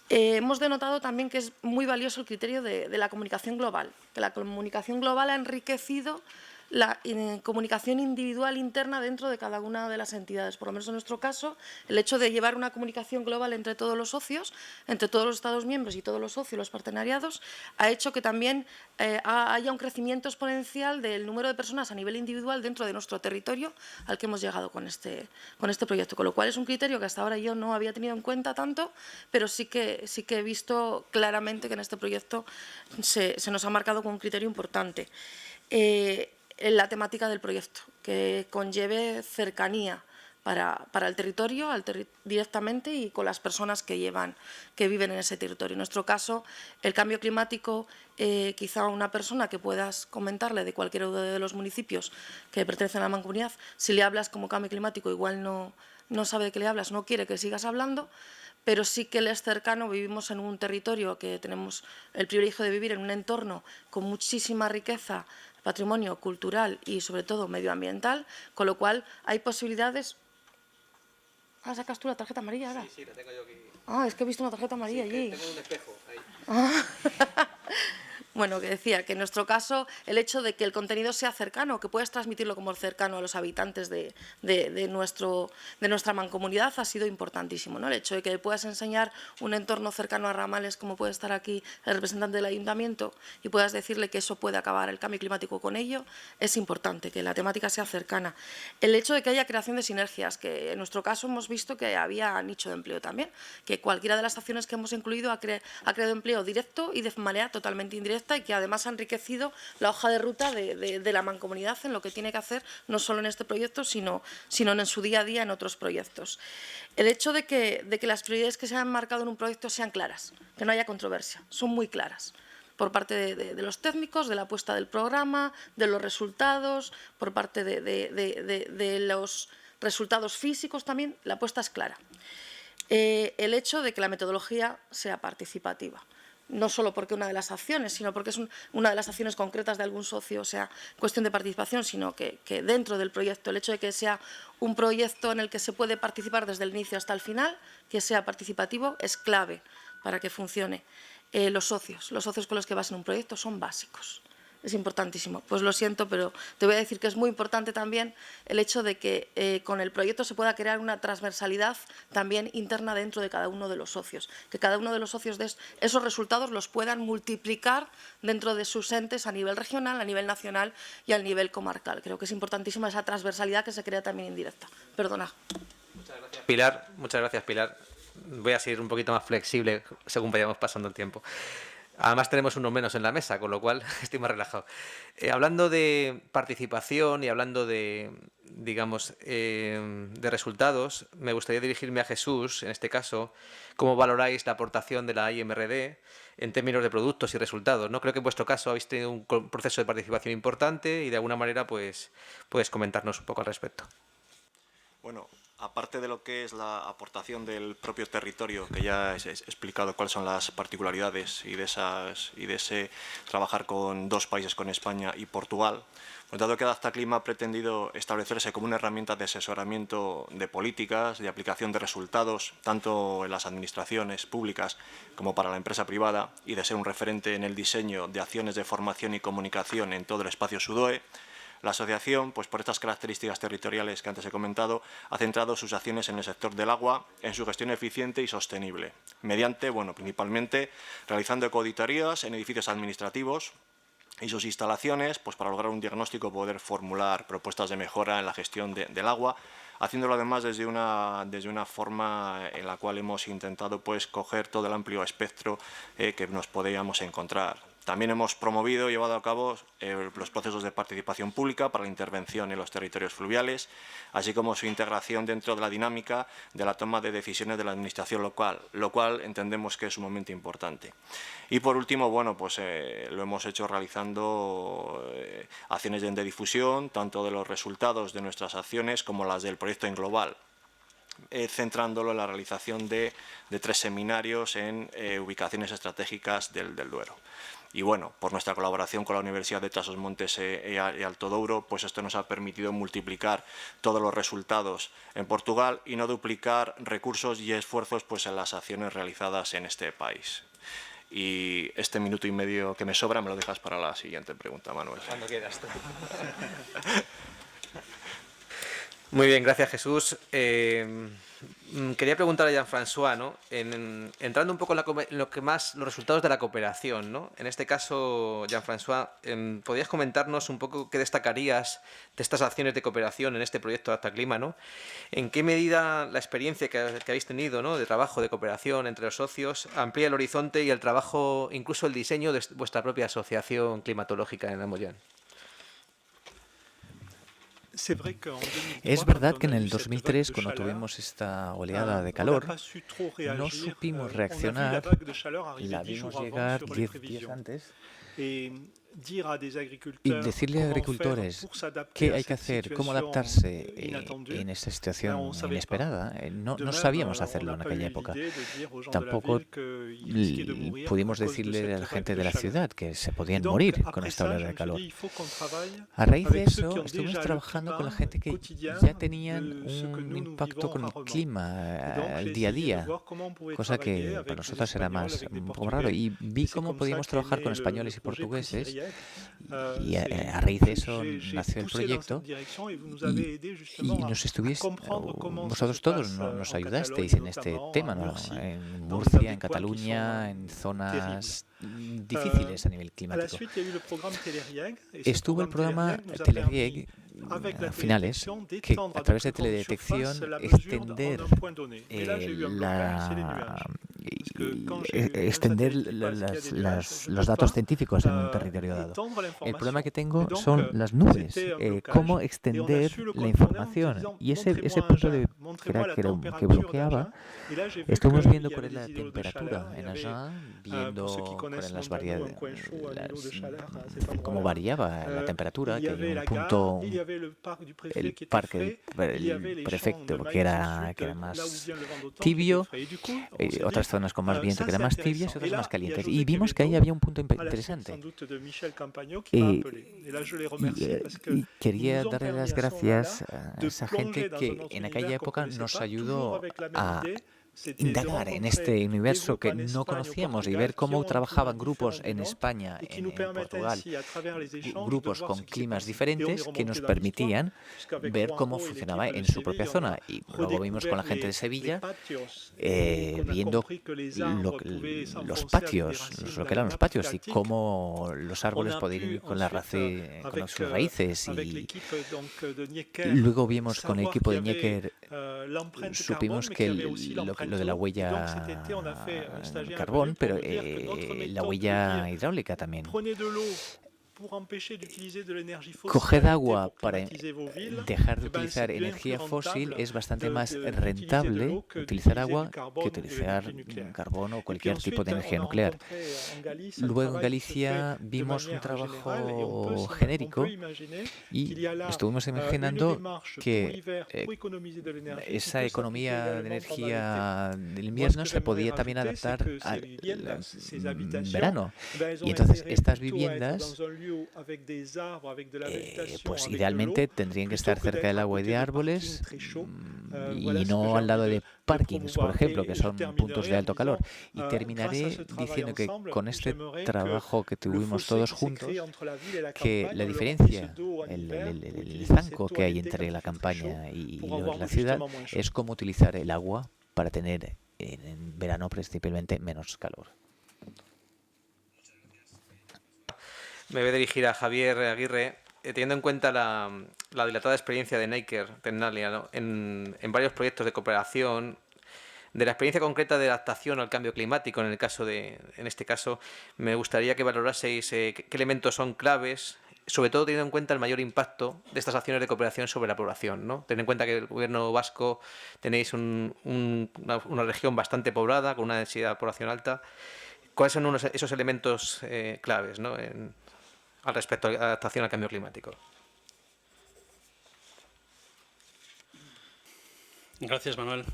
Hemos denotado también que es muy valioso el criterio de la comunicación global, que la comunicación global ha enriquecido la comunicación individual interna dentro de cada una de las entidades. Por lo menos en nuestro caso, el hecho de llevar una comunicación global entre todos los socios, entre todos los Estados miembros y todos los socios, los partenariados, ha hecho que también haya un crecimiento exponencial del número de personas a nivel individual dentro de nuestro territorio al que hemos llegado con este proyecto. Con lo cual es un criterio que hasta ahora yo no había tenido en cuenta tanto, pero sí que he visto claramente que en este proyecto se nos ha marcado con un criterio importante. La temática del proyecto, que conlleve cercanía para el territorio directamente y con las personas que viven en ese territorio. En nuestro caso, el cambio climático, quizá una persona que puedas comentarle de cualquier de los municipios que pertenecen a la mancomunidad, si le hablas como cambio climático, igual no sabe de qué le hablas, no quiere que sigas hablando, pero sí que le es cercano, vivimos en un territorio que tenemos el privilegio de vivir en un entorno con muchísima riqueza, patrimonio cultural y sobre todo medioambiental, con lo cual hay posibilidades. ¿Sacas tú la tarjeta amarilla ahora? Sí, la tengo yo aquí. Es que he visto una tarjeta amarilla allí. Tengo un espejo ahí. Bueno, que decía que en nuestro caso el hecho de que el contenido sea cercano, que puedas transmitirlo como cercano a los habitantes de nuestra mancomunidad ha sido importantísimo, ¿no? El hecho de que puedas enseñar un entorno cercano a ramales como puede estar aquí el representante del ayuntamiento y puedas decirle que eso puede acabar el cambio climático con ello, es importante, que la temática sea cercana. El hecho de que haya creación de sinergias, que en nuestro caso hemos visto que había nicho de empleo también, que cualquiera de las acciones que hemos incluido ha creado empleo directo y de manera totalmente indirecta y que además ha enriquecido la hoja de ruta de la mancomunidad en lo que tiene que hacer, no solo en este proyecto, sino en su día a día en otros proyectos. El hecho de que las prioridades que se han marcado en un proyecto sean claras, que no haya controversia, son muy claras por parte de los técnicos, de la apuesta del programa, de los resultados, por parte de los resultados físicos también, la apuesta es clara. El hecho de que la metodología sea participativa. No solo porque una de las acciones, sino porque es una de las acciones concretas de algún socio, o sea, cuestión de participación, sino que dentro del proyecto, el hecho de que sea un proyecto en el que se puede participar desde el inicio hasta el final, que sea participativo, es clave para que funcione. Los socios con los que vas en un proyecto son básicos. Es importantísimo. Pues lo siento, pero te voy a decir que es muy importante también el hecho de que con el proyecto se pueda crear una transversalidad también interna dentro de cada uno de los socios. Que cada uno de los socios de esos resultados los puedan multiplicar dentro de sus entes a nivel regional, a nivel nacional y a nivel comarcal. Creo que es importantísima esa transversalidad que se crea también indirecta. Perdona. Muchas gracias, Pilar. Muchas gracias, Pilar. Voy a seguir un poquito más flexible según vayamos pasando el tiempo. Además tenemos uno menos en la mesa, con lo cual estoy más relajado. Hablando de participación y hablando de, digamos, de resultados, me gustaría dirigirme a Jesús, en este caso. ¿Cómo valoráis la aportación de la IMRD en términos de productos y resultados, ¿no? Creo que en vuestro caso habéis tenido un proceso de participación importante y de alguna manera pues puedes comentarnos un poco al respecto. Bueno, aparte de lo que es la aportación del propio territorio, que ya he explicado cuáles son las particularidades y de ese trabajar con dos países, con España y Portugal, pues dado que Adaptaclima ha pretendido establecerse como una herramienta de asesoramiento de políticas, de aplicación de resultados, tanto en las administraciones públicas como para la empresa privada, y de ser un referente en el diseño de acciones de formación y comunicación en todo el espacio SUDOE, la asociación, pues por estas características territoriales que antes he comentado, ha centrado sus acciones en el sector del agua, en su gestión eficiente y sostenible, mediante, principalmente realizando ecoauditorías en edificios administrativos y sus instalaciones, pues para lograr un diagnóstico, poder formular propuestas de mejora en la gestión del agua, haciéndolo además desde una forma en la cual hemos intentado pues coger todo el amplio espectro que nos podíamos encontrar, También hemos promovido y llevado a cabo los procesos de participación pública para la intervención en los territorios fluviales, así como su integración dentro de la dinámica de la toma de decisiones de la administración local, lo cual entendemos que es sumamente importante. Y por último, bueno, pues lo hemos hecho realizando acciones de difusión, tanto de los resultados de nuestras acciones como las del proyecto en global, centrándolo en la realización de 3 seminarios en ubicaciones estratégicas del Duero. Y bueno, por nuestra colaboración con la Universidad de Trás-os-Montes y Alto Douro, pues esto nos ha permitido multiplicar todos los resultados en Portugal y no duplicar recursos y esfuerzos pues en las acciones realizadas en este país. Y este minuto y medio que me sobra me lo dejas para la siguiente pregunta, Manuel. Cuando quieras tú. Muy bien, gracias, Jesús. Quería preguntar a Jean-François, ¿no? Entrando un poco en los resultados de la cooperación, ¿no? En este caso, Jean-François, ¿podrías comentarnos un poco qué destacarías de estas acciones de cooperación en este proyecto Adaptaclima, ¿no? ¿En qué medida la experiencia que habéis tenido, ¿no?, de trabajo de cooperación entre los socios amplía el horizonte y el trabajo, incluso el diseño de vuestra propia asociación climatológica en Almoyán? Es verdad que en el 2003, cuando tuvimos esta oleada de calor, no supimos reaccionar, la vimos llegar 10 días antes, y decirle a agricultores qué hay que hacer, cómo adaptarse en esta situación inesperada. No sabíamos hacerlo en aquella época. Tampoco pudimos decirle a la gente de la ciudad que se podían morir con esta oleada de calor. A raíz de eso, estuvimos trabajando con la gente que ya tenían un impacto con el clima al día a día, cosa que para nosotros era un poco raro. Y vi cómo podíamos trabajar con españoles y portugueses. Y a raíz de eso nació el proyecto y vosotros todos nos ayudasteis en este tema, ¿no? En Murcia, en Cataluña, en zonas difíciles a nivel climático. Estuvo el programa Telerieg a finales, que a través de teledetección extender los datos científicos en un territorio dado. El problema que tengo son las nubes, cómo extender la información. Y ese punto que bloqueaba, estuvimos viendo cuál es la temperatura en Agen, viendo cuáles las variedades, cómo variaba la temperatura, que había un punto, el parque del prefecto, que era más tibio, otras zonas con más viento que eran más tibias y otras más calientes. Y vimos que ahí había un punto interesante. Y quería darle las gracias a esa gente que en aquella época nos ayudó a indagar en este universo que no conocíamos y ver cómo trabajaban grupos en España, en Portugal, grupos con climas diferentes que nos permitían ver cómo funcionaba en su propia zona. Y luego vimos con la gente de Sevilla, viendo los patios, lo que eran los patios y cómo los árboles podían ir con sus raíces. Y luego vimos con el equipo de Ñecker, supimos que lo de la huella carbón, pero la huella hidráulica también. Coged agua para dejar de utilizar energía fósil es bastante más rentable utilizar agua que utilizar carbón o cualquier tipo de energía nuclear. Luego en Galicia vimos un trabajo genérico y estuvimos imaginando que esa economía de energía del invierno se podía también adaptar al verano. Y entonces estas viviendas pues idealmente tendrían que estar cerca del agua y de árboles y no al lado de parkings, por ejemplo, que son puntos de alto calor. Y terminaré diciendo que con este trabajo que tuvimos todos juntos, que la diferencia, el zanco que hay entre la campaña y la ciudad es cómo utilizar el agua para tener en verano principalmente menos calor. Me voy a dirigir a Javier Aguirre, teniendo en cuenta la dilatada experiencia de Neiker Tecnalia, ¿no?, en varios proyectos de cooperación. De la experiencia concreta de adaptación al cambio climático, en este caso, me gustaría que valoraseis qué elementos son claves, sobre todo teniendo en cuenta el mayor impacto de estas acciones de cooperación sobre la población, ¿no? Ten en cuenta que el gobierno vasco tenéis una región bastante poblada, con una densidad de población alta. ¿Cuáles son esos elementos claves, ¿no? Al respecto a la adaptación al cambio climático? Gracias, Manuel.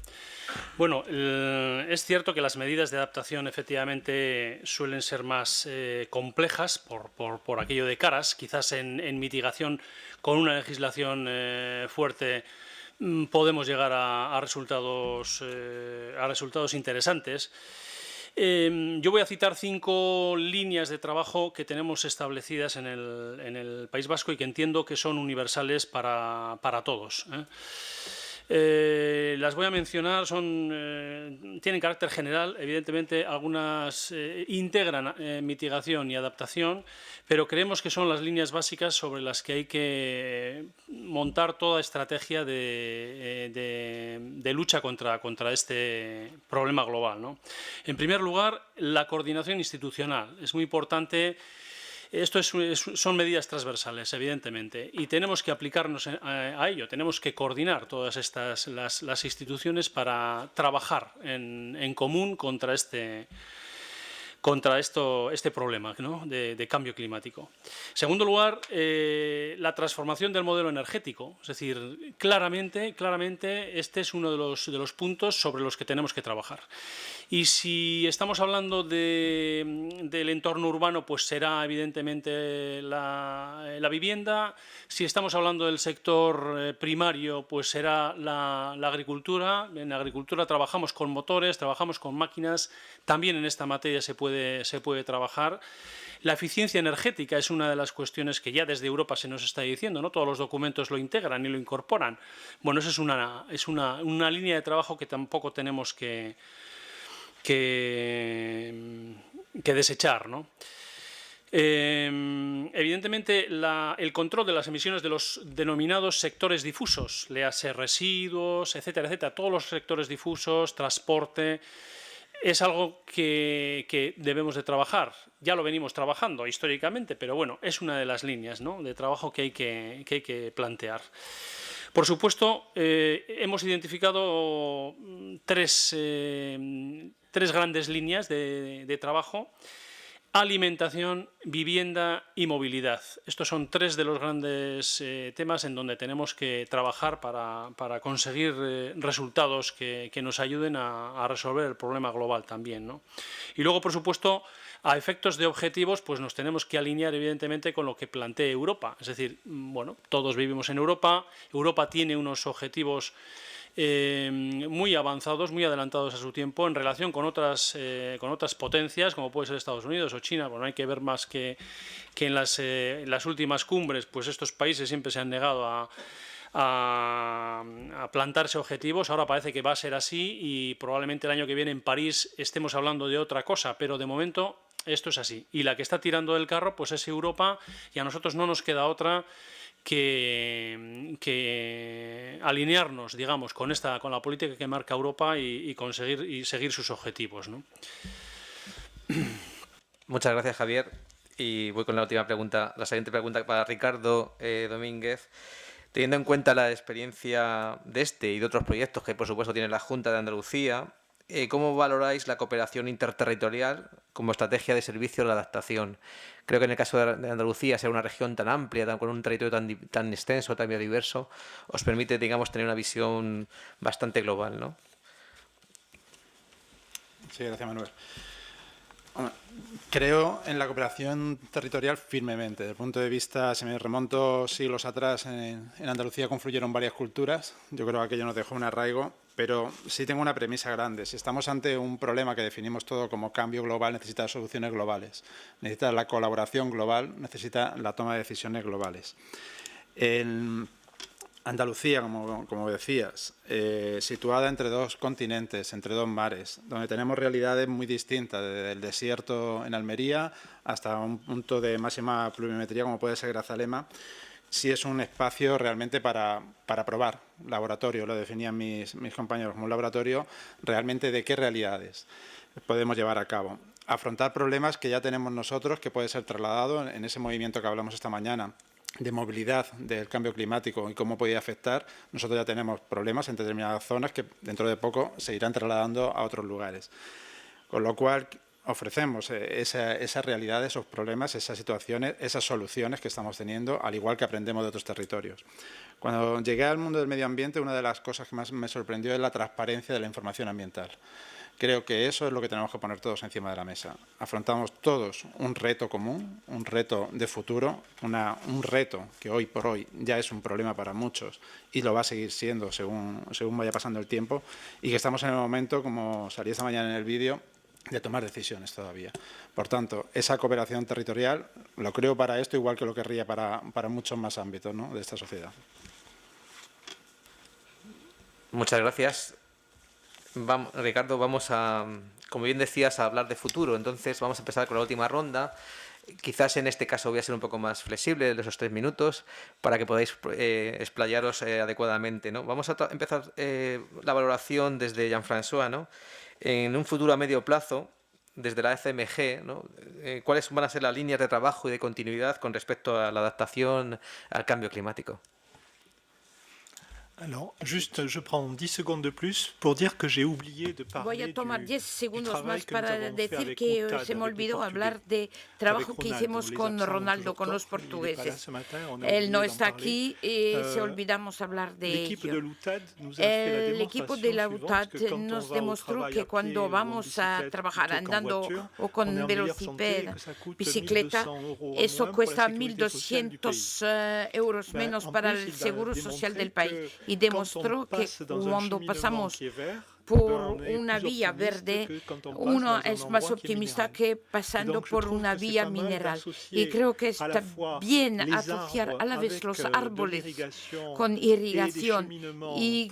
Bueno, es cierto que las medidas de adaptación efectivamente suelen ser más complejas por aquello de caras. Quizás en mitigación con una legislación fuerte podemos llegar a resultados interesantes. Yo voy a citar 5 líneas de trabajo que tenemos establecidas en el País Vasco y que entiendo que son universales para todos. Las voy a mencionar, tienen carácter general, evidentemente algunas integran mitigación y adaptación, pero creemos que son las líneas básicas sobre las que hay que montar toda estrategia de lucha contra este problema global, ¿no? En primer lugar, la coordinación institucional. Es muy importante. Esto son medidas transversales, evidentemente, y tenemos que aplicarnos a ello. Tenemos que coordinar todas las instituciones para trabajar en común contra este problema, ¿no? de cambio climático. En segundo lugar, la transformación del modelo energético. Es decir, claramente este es uno de los puntos sobre los que tenemos que trabajar. Y si estamos hablando del entorno urbano, pues será evidentemente la vivienda. Si estamos hablando del sector primario, pues será la agricultura. En la agricultura trabajamos con motores, trabajamos con máquinas. También en esta materia se puede trabajar. La eficiencia energética es una de las cuestiones que ya desde Europa se nos está diciendo, ¿no? Todos los documentos lo integran y lo incorporan. Bueno, esa es una línea de trabajo que tampoco tenemos que desechar, ¿no? Evidentemente, el control de las emisiones de los denominados sectores difusos, léase residuos, etcétera, etcétera, todos los sectores difusos, transporte, es algo que debemos de trabajar. Ya lo venimos trabajando históricamente, pero bueno, es una de las líneas, ¿no?, de trabajo que hay que plantear. Por supuesto, hemos identificado tres grandes líneas de trabajo: alimentación, vivienda y movilidad. Estos son 3 de los grandes temas en donde tenemos que trabajar para conseguir resultados que nos ayuden a resolver el problema global también, ¿no? Y luego, por supuesto, a efectos de objetivos, pues nos tenemos que alinear evidentemente con lo que plantee Europa. Es decir, bueno, todos vivimos en Europa. Europa tiene unos objetivos muy avanzados, muy adelantados a su tiempo en relación con otras potencias, como puede ser Estados Unidos o China. Bueno, hay que ver más que en las últimas cumbres, pues estos países siempre se han negado a plantarse objetivos. Ahora parece que va a ser así y probablemente el año que viene en París estemos hablando de otra cosa, pero de momento esto es así. Y la que está tirando del carro pues es Europa, y a nosotros no nos queda otra que alinearnos, digamos, con la política que marca Europa y seguir sus objetivos, ¿no? Muchas gracias, Javier. Y voy con la última pregunta, la siguiente pregunta para Ricardo Domínguez. Teniendo en cuenta la experiencia de este y de otros proyectos que, por supuesto, tiene la Junta de Andalucía, ¿cómo valoráis la cooperación interterritorial como estrategia de servicio a la adaptación? Creo que en el caso de Andalucía, ser una región tan amplia, con un territorio tan extenso, tan biodiverso, os permite, digamos, tener una visión bastante global, ¿no? Sí, gracias, Manuel. Creo en la cooperación territorial firmemente. Desde el punto de vista, si me remonto siglos atrás, en Andalucía confluyeron varias culturas. Yo creo que aquello nos dejó un arraigo, pero sí tengo una premisa grande. Si estamos ante un problema que definimos todo como cambio global, necesita soluciones globales. Necesita la colaboración global, necesita la toma de decisiones globales. En Andalucía, como decías, situada entre 2 continentes, entre 2 mares, donde tenemos realidades muy distintas, desde el desierto en Almería hasta un punto de máxima pluviometría como puede ser Grazalema. sí es un espacio realmente para probar, laboratorio, lo definían mis compañeros como un laboratorio realmente de qué realidades podemos llevar a cabo. Afrontar problemas que ya tenemos nosotros, que puede ser trasladado en ese movimiento que hablamos esta mañana, de movilidad del cambio climático y cómo puede afectar. Nosotros ya tenemos problemas en determinadas zonas que dentro de poco se irán trasladando a otros lugares. Con lo cual ofrecemos esa realidad, esos problemas, esas situaciones, esas soluciones que estamos teniendo, al igual que aprendemos de otros territorios. Cuando llegué al mundo del medio ambiente, una de las cosas que más me sorprendió es la transparencia de la información ambiental. Creo que eso es lo que tenemos que poner todos encima de la mesa. Afrontamos todos un reto común, un reto de futuro, un reto que hoy por hoy ya es un problema para muchos y lo va a seguir siendo según vaya pasando el tiempo, y que estamos en el momento, como salía esta mañana en el vídeo, de tomar decisiones todavía. Por tanto, esa cooperación territorial lo creo para esto, igual que lo querría para muchos más ámbitos, ¿no?, de esta sociedad. Muchas gracias. Ricardo, vamos a, como bien decías, a hablar de futuro. Entonces vamos a empezar con la última ronda. Quizás en este caso voy a ser un poco más flexible de esos 3 minutos para que podáis explayaros adecuadamente, ¿no? Vamos a empezar la valoración desde Jean-François, ¿no? En un futuro a medio plazo, desde la FMG, ¿no? ¿Cuáles van a ser las líneas de trabajo y de continuidad con respecto a la adaptación al cambio climático? Alors, juste, je prends 10 secondes de plus pour dire que j'ai oublié de parler Voy a tomar 10 segundos más para decir que se me olvidó hablar de trabajo que hicimos con Ronaldo, con los portugueses. Él no está aquí y se olvidamos hablar de ello. El equipo de la UTAD nos demostró que cuando vamos a trabajar andando o con velociped, bicicleta, eso cuesta 1.200 euros menos para el seguro social del país. Y demostró que cuando pasamos por una vía verde, uno es más optimista que pasando por una vía mineral. Y creo que está bien asociar a la vez los árboles con irrigación y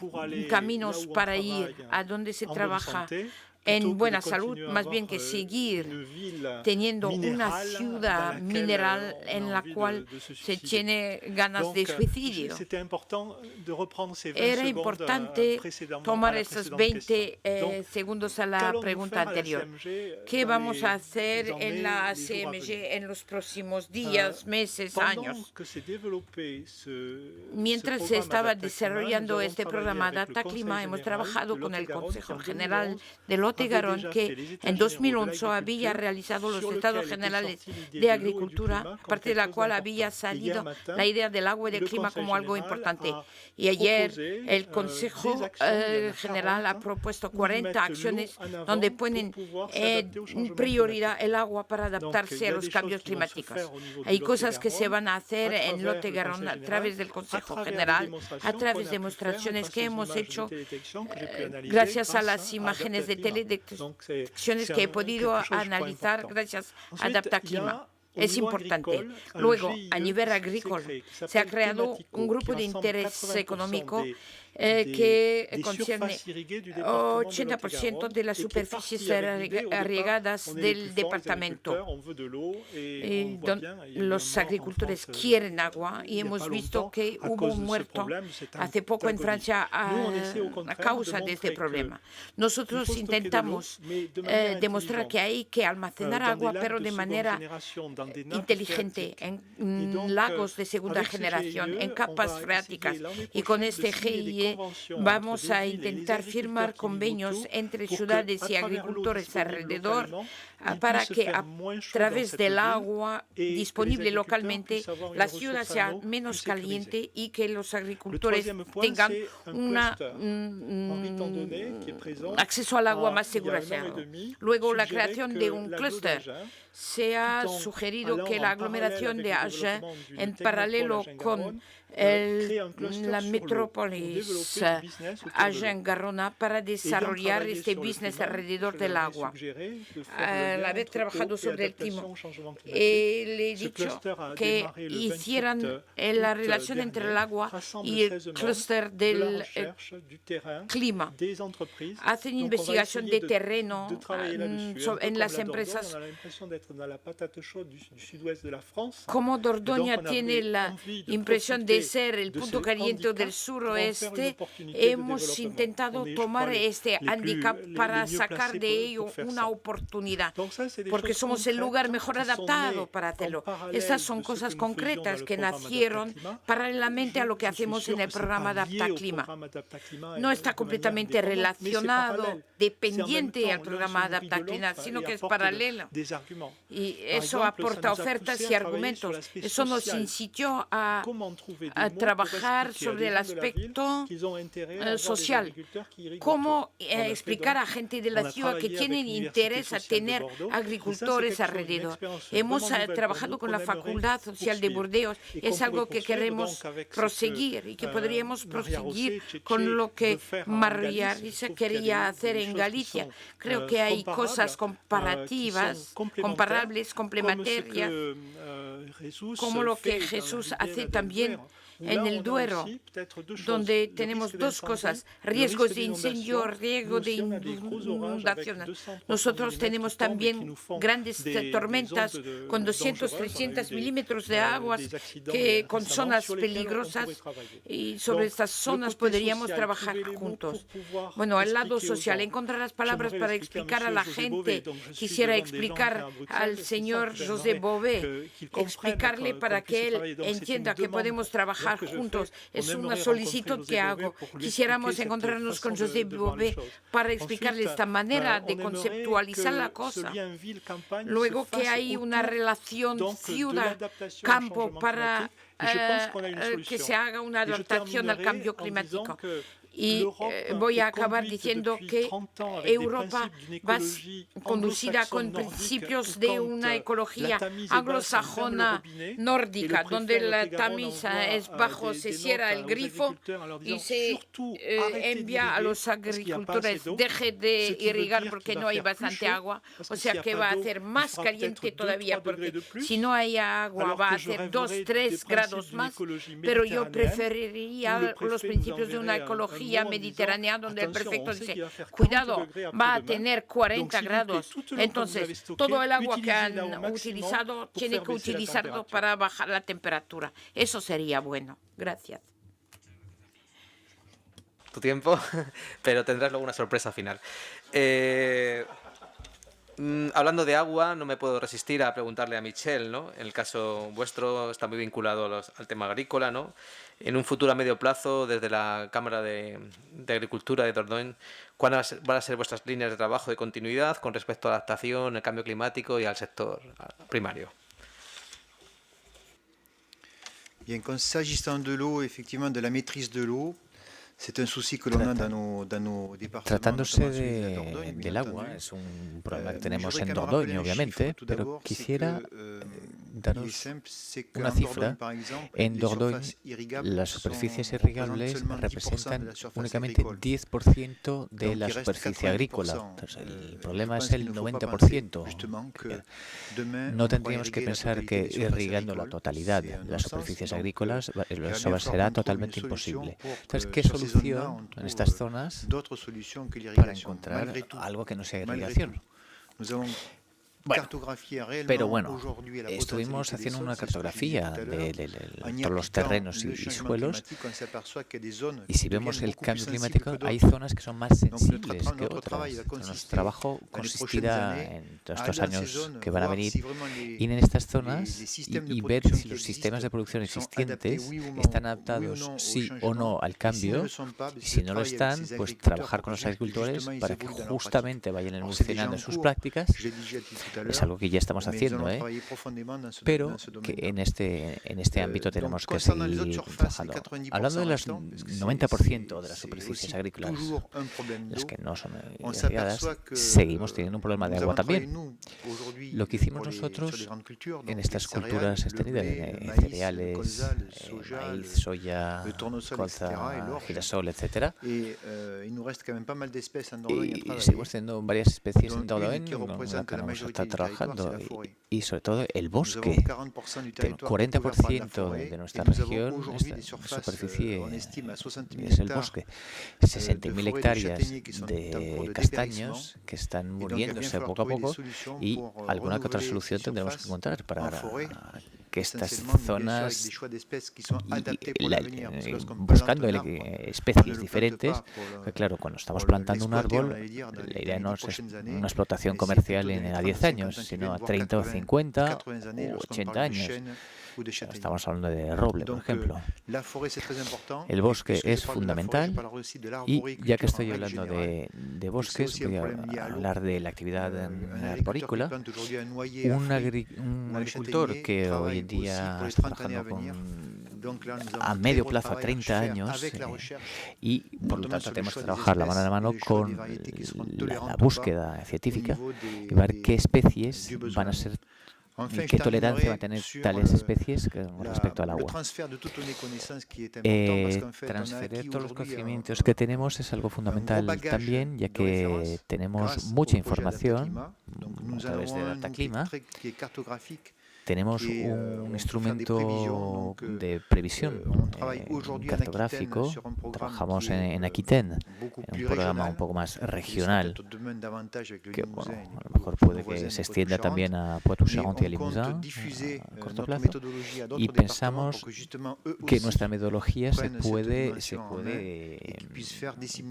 caminos para ir a donde se trabaja en buena salud, más bien que seguir teniendo una ciudad mineral en la cual se tiene ganas de suicidio. Era importante tomar esos 20 segundos a la pregunta anterior. ¿Qué vamos a hacer en la CMG en los próximos días, meses, años? Mientras se estaba desarrollando este programa Adapta Clima, hemos trabajado con el Consejo General del Lot-et-Garonne, que en 2011 había realizado los Estados Generales de Agricultura, a partir de la cual había salido la idea del agua y del clima como algo importante. Y ayer el Consejo General ha propuesto 40 acciones donde ponen en prioridad el agua para adaptarse a los cambios climáticos. Hay cosas que se van a hacer en Lot-et-Garonne a través del Consejo General, a través de demostraciones que hemos hecho gracias a las imágenes de teledetecciones que he podido analizar gracias a Adapta Clima. Es importante. Luego, a nivel agrícola, se ha creado un grupo de interés económico que concierne 80% de las superficies irrigadas del departamento. Los agricultores quieren agua y hemos visto que hubo un muerto hace poco en Francia a causa de este problema. Nosotros intentamos demostrar que hay que almacenar agua, pero de manera inteligente, en lagos de segunda generación, en capas freáticas. Y con este GIE vamos a intentar firmar convenios entre ciudades y agricultores alrededor para que a través del agua disponible localmente la ciudad sea menos caliente y que los agricultores tengan acceso al agua más seguro. Luego, la creación de un clúster. Se ha sugerido que la aglomeración de Agen, en paralelo con la metrópolis Agen-Garona para desarrollar este business alrededor del agua. Al haber trabajado sobre el clima, le he dicho que hicieran la relación entre el agua y el clúster del clima. Hacen investigación de terreno en las empresas. Como Dordoña tiene la impresión de ser el punto caliente del suroeste, hemos intentado tomar este hándicap para sacar de ello una oportunidad, porque somos el lugar mejor adaptado para hacerlo. Estas son cosas concretas que nacieron paralelamente a lo que hacemos en el programa Adaptaclima. No está completamente relacionado, dependiente al programa Adaptaclima, sino que es paralelo. Y eso aporta ofertas y argumentos. Eso nos incitó a trabajar sobre el aspecto social. Cómo explicar a gente de la ciudad que tienen interés a tener agricultores alrededor. Hemos trabajado con la Facultad Social de Burdeos. Es algo que queremos proseguir y que podríamos proseguir con lo que María Risa quería hacer en Galicia. Creo que hay cosas comparativas, comparables, complementarias, como lo que Jesús hace también en el Duero, donde tenemos dos cosas: riesgos de incendio, riesgo de inundaciones. Nosotros tenemos también grandes tormentas con 200, 300 milímetros de aguas con zonas peligrosas, y sobre estas zonas podríamos trabajar juntos. Bueno, al lado social, encontrar las palabras para explicar a la gente. Quisiera explicar al señor José Bové, explicarle para que él entienda que podemos trabajar juntos. Es una solicitud que hago. Quisiéramos encontrarnos con José Bové para explicarle esta manera de conceptualizar la cosa. Luego que hay una relación ciudad-campo para que se haga una adaptación al cambio climático. Y voy a acabar diciendo que Europa va conducida con principios de una ecología anglosajona nórdica, donde la tamiza es bajo, se cierra el grifo y se envía a los agricultores: deje de irrigar porque no hay bastante agua. O sea que va a hacer más caliente todavía, porque si no hay agua va a hacer 2, 3 grados más. Pero yo preferiría los principios de una ecología mediterránea, donde el prefecto dice: cuidado, va a tener 40 grados. Entonces, todo el agua que han utilizado tiene que utilizarlo para bajar la temperatura. Eso sería bueno. Gracias. Tu tiempo, pero tendrás luego una sorpresa final. Hablando de agua, no me puedo resistir a preguntarle a Michel, ¿no? En el caso vuestro está muy vinculado al tema agrícola, ¿no? En un futuro a medio plazo, desde la Cámara de Agricultura de Dordogne, ¿cuáles van a ser vuestras líneas de trabajo de continuidad con respecto a la adaptación, el cambio climático y al sector primario? Bien, s'agissant de l'eau, effectivement, de la maîtrise de l'eau, c'est un souci que l'on a dans nos départements. Tratándose del agua, es un problema que tenemos en Dordogne, obviamente, pero quisiera daros una cifra. En Dordogne, las superficies irrigables representan únicamente 10% de la superficie agrícola. Entonces, el problema es el 90%. No tendríamos que pensar que irrigando la totalidad de las superficies agrícolas eso será totalmente imposible. Entonces, ¿qué solución en estas zonas para encontrar algo que no sea irrigación? Bueno, pero bueno, estuvimos haciendo una cartografía de todos los terrenos y suelos, y si vemos el cambio climático, hay zonas que son más sensibles que otras. Nuestro trabajo consistirá en todos estos años que van a venir ir en estas zonas y ver si los sistemas de producción existentes están adaptados sí o no al cambio, y si no lo están, pues trabajar con los agricultores para que justamente vayan evolucionando sus prácticas. Es algo que ya estamos haciendo, pero que en este ámbito tenemos que seguir trabajando. Hablando de los 90% de las superficies agrícolas, las que no son irrigadas, seguimos teniendo un problema de agua también. Lo que hicimos nosotros en estas culturas extendidas, cereales, maíz, soya, colza, girasol, etcétera, y seguimos teniendo varias especies en Dordogne con las que vamos a estar trabajando, y sobre todo el bosque. El 40% de nuestra región, esta superficie, es el bosque. 60.000 hectáreas de castaños que están muriéndose poco a poco, y alguna que otra solución tendremos que encontrar para que estas zonas, buscando especies diferentes, que claro, cuando estamos plantando un árbol, la idea no es una explotación comercial a 10 años, sino a 30 o 50 o 80 años. Estamos hablando de roble, por ejemplo. El bosque es fundamental, y ya que estoy hablando de bosques, voy a hablar de la actividad arborícola. Un agricultor que hoy en día está trabajando a medio plazo, a 30 años, y por lo tanto tenemos que trabajar la mano a mano con la búsqueda científica y ver qué especies van a ser, qué tolerancia van a tener tales especies con respecto al agua. Transferir todos los conocimientos que tenemos es algo fundamental también, ya que tenemos mucha información a través de DataClima. Tenemos un instrumento de previsión cartográfico. Trabajamos en Aquitaine, en un programa un poco más regional, que bueno, a lo mejor puede que se extienda también a Poitou-Charentes y a Limousin a corto plazo. Y pensamos que nuestra metodología se puede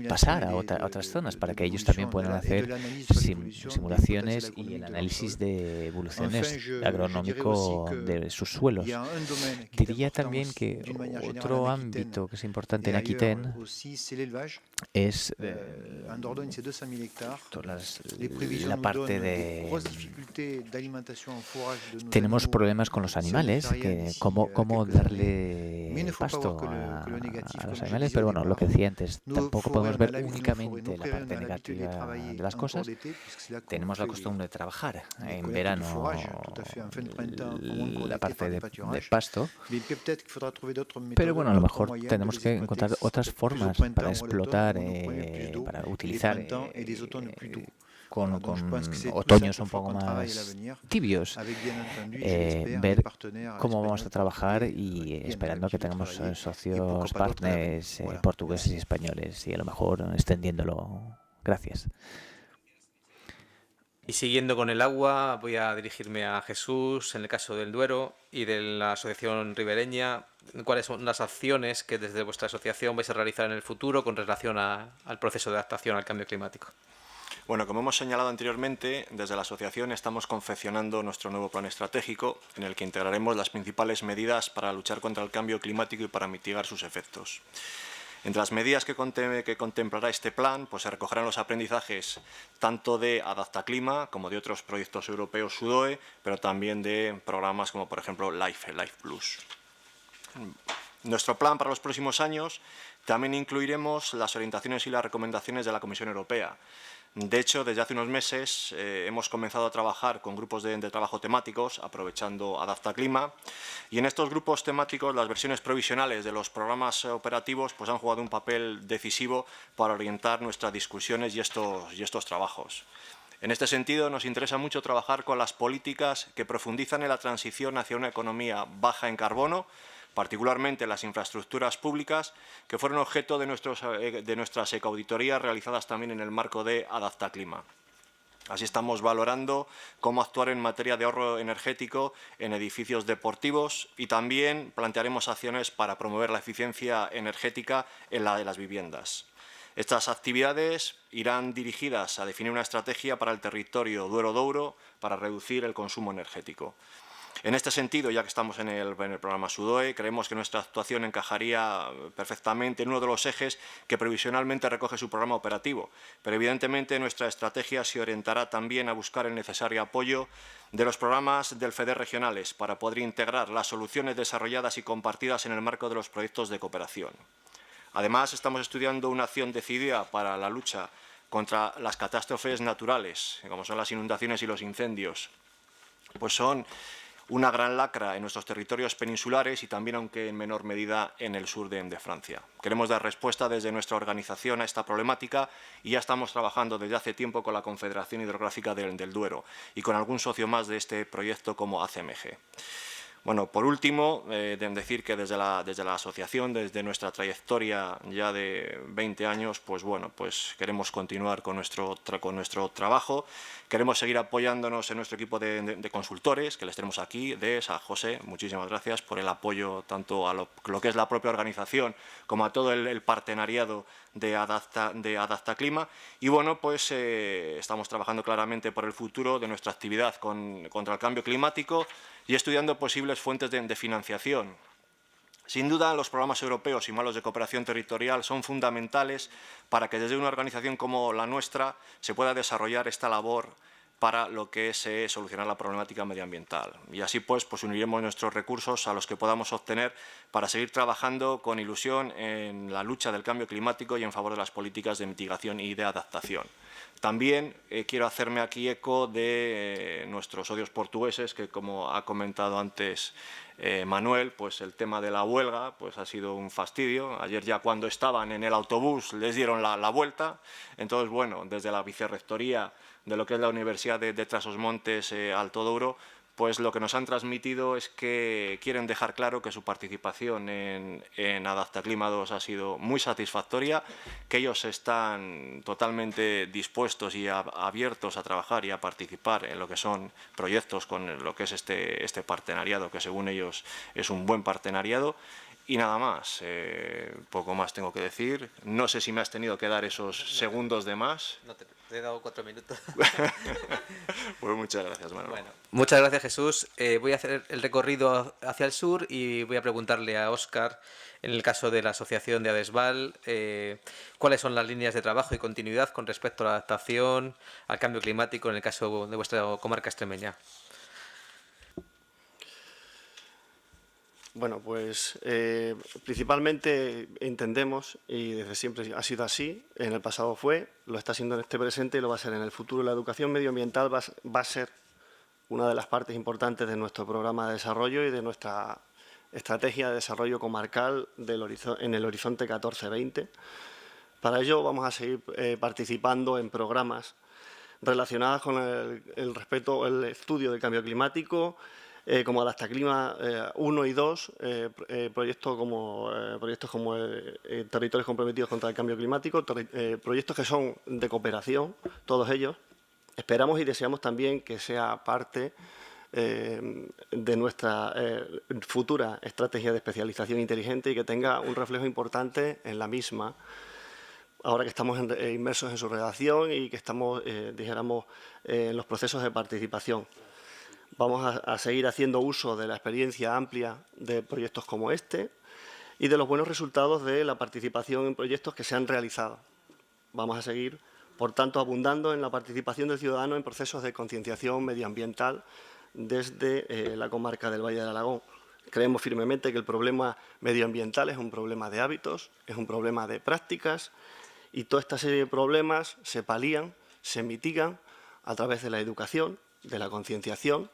pasar a otras zonas para que ellos también puedan hacer simulaciones y el análisis de evoluciones agronómicas de sus suelos. Diría también que otro ámbito que es importante en Aquitaine es la parte de... Tenemos problemas con los animales, cómo darle pasto a los animales, pero bueno, lo que decía antes, tampoco podemos ver únicamente la parte negativa de las cosas. Tenemos la costumbre de trabajar en verano la parte de pasto, pero bueno, a lo mejor tenemos que encontrar otras formas para explotar, para utilizar con otoños un poco más tibios, ver cómo vamos a trabajar, y esperando que tengamos socios, partners portugueses y españoles, y a lo mejor extendiéndolo. Gracias. Y siguiendo con el agua, voy a dirigirme a Jesús, en el caso del Duero y de la Asociación Ribereña. ¿Cuáles son las acciones que desde vuestra asociación vais a realizar en el futuro con relación al proceso de adaptación al cambio climático? Bueno, como hemos señalado anteriormente, desde la asociación estamos confeccionando nuestro nuevo plan estratégico, en el que integraremos las principales medidas para luchar contra el cambio climático y para mitigar sus efectos. Entre las medidas que contemplará este plan, pues se recogerán los aprendizajes tanto de Adaptaclima como de otros proyectos europeos SUDOE, pero también de programas como, por ejemplo, Life Plus. Nuestro plan para los próximos años también incluiremos las orientaciones y las recomendaciones de la Comisión Europea. De hecho, desde hace unos meses hemos comenzado a trabajar con grupos de trabajo temáticos, aprovechando Adaptaclima, y en estos grupos temáticos las versiones provisionales de los programas operativos pues, han jugado un papel decisivo para orientar nuestras discusiones y estos trabajos. En este sentido, nos interesa mucho trabajar con las políticas que profundizan en la transición hacia una economía baja en carbono, particularmente las infraestructuras públicas, que fueron objeto de nuestras ecoauditorías realizadas también en el marco de Adaptaclima. Así estamos valorando cómo actuar en materia de ahorro energético en edificios deportivos, y también plantearemos acciones para promover la eficiencia energética en la de las viviendas. Estas actividades irán dirigidas a definir una estrategia para el territorio Duero-Douro para reducir el consumo energético. En este sentido, ya que estamos en el programa SUDOE, creemos que nuestra actuación encajaría perfectamente en uno de los ejes que previsionalmente recoge su programa operativo, pero evidentemente nuestra estrategia se orientará también a buscar el necesario apoyo de los programas del FEDER regionales para poder integrar las soluciones desarrolladas y compartidas en el marco de los proyectos de cooperación. Además, estamos estudiando una acción decidida para la lucha contra las catástrofes naturales, como son las inundaciones y los incendios, pues son una gran lacra en nuestros territorios peninsulares y también, aunque en menor medida, en el sur de Francia. Queremos dar respuesta desde nuestra organización a esta problemática y ya estamos trabajando desde hace tiempo con la Confederación Hidrográfica del Duero y con algún socio más de este proyecto como ACMG. Bueno, por último, decir que desde la asociación, desde nuestra trayectoria ya de 20 años, pues bueno, pues queremos continuar con nuestro trabajo, queremos seguir apoyándonos en nuestro equipo de consultores, que les tenemos aquí, a José, muchísimas gracias por el apoyo tanto a lo que es la propia organización como a todo el partenariado de Adapta Clima. Y bueno, pues estamos trabajando claramente por el futuro de nuestra actividad contra el cambio climático y estudiando posibles fuentes de financiación. Sin duda, los programas europeos y marcos de cooperación territorial son fundamentales para que desde una organización como la nuestra se pueda desarrollar esta labor para lo que es solucionar la problemática medioambiental. Y así pues uniremos nuestros recursos a los que podamos obtener para seguir trabajando con ilusión en la lucha del cambio climático y en favor de las políticas de mitigación y de adaptación. También quiero hacerme aquí eco de nuestros socios portugueses, que como ha comentado antes Manuel, pues el tema de la huelga pues ha sido un fastidio. Ayer ya cuando estaban en el autobús les dieron la vuelta. Entonces, bueno, desde la vicerrectoría de lo que es la Universidad de Trás-os-Montes Alto Douro, pues lo que nos han transmitido es que quieren dejar claro que su participación en Adapta Clima 2 ha sido muy satisfactoria, que ellos están totalmente dispuestos y abiertos a trabajar y a participar en lo que son proyectos con lo que es este partenariado, que según ellos es un buen partenariado. Y nada más, poco más tengo que decir. No sé si me has tenido que dar esos segundos de más. No, te he dado 4 minutos. Pues muchas gracias, Manuel. Bueno, muchas gracias, Jesús. Voy a hacer el recorrido hacia el sur y voy a preguntarle a Óscar, en el caso de la Asociación de ADESVAL, cuáles son las líneas de trabajo y continuidad con respecto a la adaptación al cambio climático en el caso de vuestra comarca extremeña. Bueno, pues principalmente entendemos, y desde siempre ha sido así, en el pasado fue, lo está siendo en este presente y lo va a ser en el futuro. La educación medioambiental va a ser una de las partes importantes de nuestro programa de desarrollo y de nuestra estrategia de desarrollo comarcal en el horizonte 14-20. Para ello vamos a seguir participando en programas relacionados con el estudio del cambio climático, como Adapta Clima 1 y 2, proyectos como Territorios Comprometidos contra el Cambio Climático, proyectos que son de cooperación, todos ellos. Esperamos y deseamos también que sea parte de nuestra futura estrategia de especialización inteligente y que tenga un reflejo importante en la misma, ahora que estamos inmersos en su redacción y que estamos, dijéramos, en los procesos de participación. Vamos a seguir haciendo uso de la experiencia amplia de proyectos como este y de los buenos resultados de la participación en proyectos que se han realizado. Vamos a seguir, por tanto, abundando en la participación del ciudadano en procesos de concienciación medioambiental desde la comarca del Valle del Alagón. Creemos firmemente que el problema medioambiental es un problema de hábitos, es un problema de prácticas y toda esta serie de problemas se palían, se mitigan a través de la educación, de la concienciación,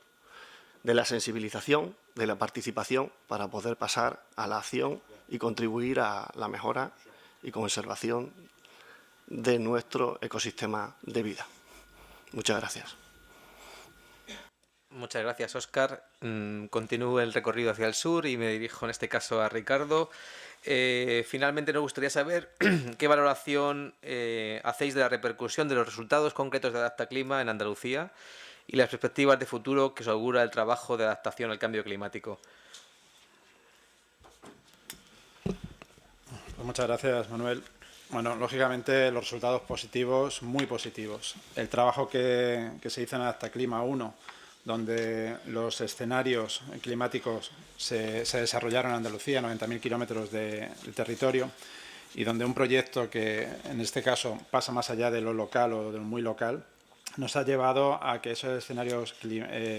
de la sensibilización, de la participación, para poder pasar a la acción y contribuir a la mejora y conservación de nuestro ecosistema de vida. Muchas gracias. Muchas gracias, Óscar. Continúo el recorrido hacia el sur y me dirijo en este caso a Ricardo. Finalmente nos gustaría saber qué valoración hacéis de la repercusión de los resultados concretos de Adapta Clima en Andalucía y las perspectivas de futuro que os augura el trabajo de adaptación al cambio climático. Pues muchas gracias, Manuel. Bueno, lógicamente los resultados positivos, muy positivos. El trabajo que se hizo en Adapta Clima 1 donde los escenarios climáticos se desarrollaron en Andalucía, 90.000 kilómetros de territorio, y donde un proyecto que en este caso pasa más allá de lo local o de lo muy local, nos ha llevado a que esos escenarios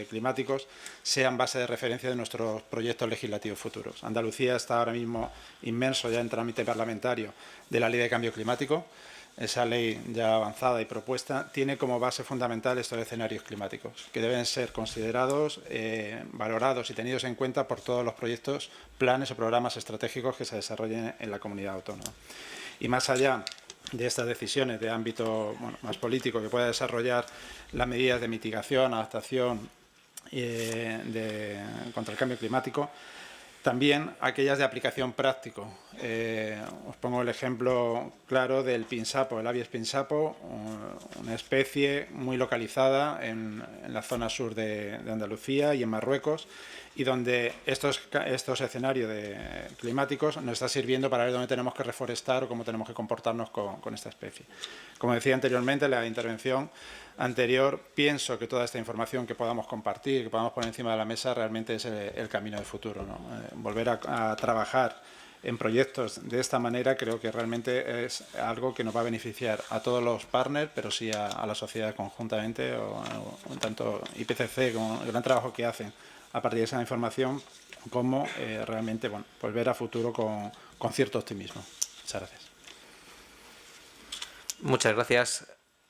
climáticos sean base de referencia de nuestros proyectos legislativos futuros. Andalucía está ahora mismo inmerso ya en trámite parlamentario de la Ley de Cambio Climático. Esa ley ya avanzada y propuesta tiene como base fundamental estos escenarios climáticos, que deben ser considerados, valorados y tenidos en cuenta por todos los proyectos, planes o programas estratégicos que se desarrollen en la comunidad autónoma. Y más allá de estas decisiones de ámbito más político que pueda desarrollar las medidas de mitigación, adaptación contra el cambio climático, también aquellas de aplicación práctico. Os pongo el ejemplo claro del pinsapo, el Abies pinsapo, una especie muy localizada en la zona sur de Andalucía y en Marruecos, y donde estos escenarios climáticos nos está sirviendo para ver dónde tenemos que reforestar o cómo tenemos que comportarnos con esta especie. Como decía anteriormente en la intervención anterior, pienso que toda esta información que podamos compartir, que podamos poner encima de la mesa, realmente es el camino del futuro, ¿no? Volver a trabajar en proyectos de esta manera creo que realmente es algo que nos va a beneficiar a todos los partners, pero sí a la sociedad conjuntamente, o tanto IPCC como el gran trabajo que hacen a partir de esa información, como realmente pues ver a futuro con cierto optimismo. Muchas gracias. Muchas gracias,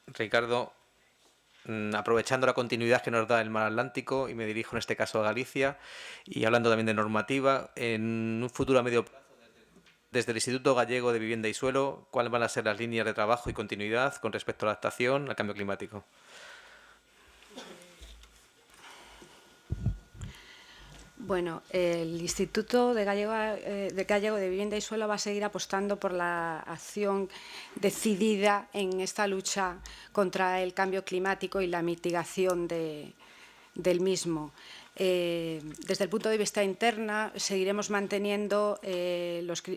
Ricardo. Aprovechando la continuidad que nos da el mar Atlántico, y me dirijo en este caso a Galicia, y hablando también de normativa, en un futuro a medio plazo, desde el Instituto Gallego de Vivienda y Suelo, ¿cuáles van a ser las líneas de trabajo y continuidad con respecto a la adaptación al cambio climático? Bueno, el Instituto de Gallego de Vivienda y Suelo va a seguir apostando por la acción decidida en esta lucha contra el cambio climático y la mitigación del mismo. Desde el punto de vista interno, seguiremos manteniendo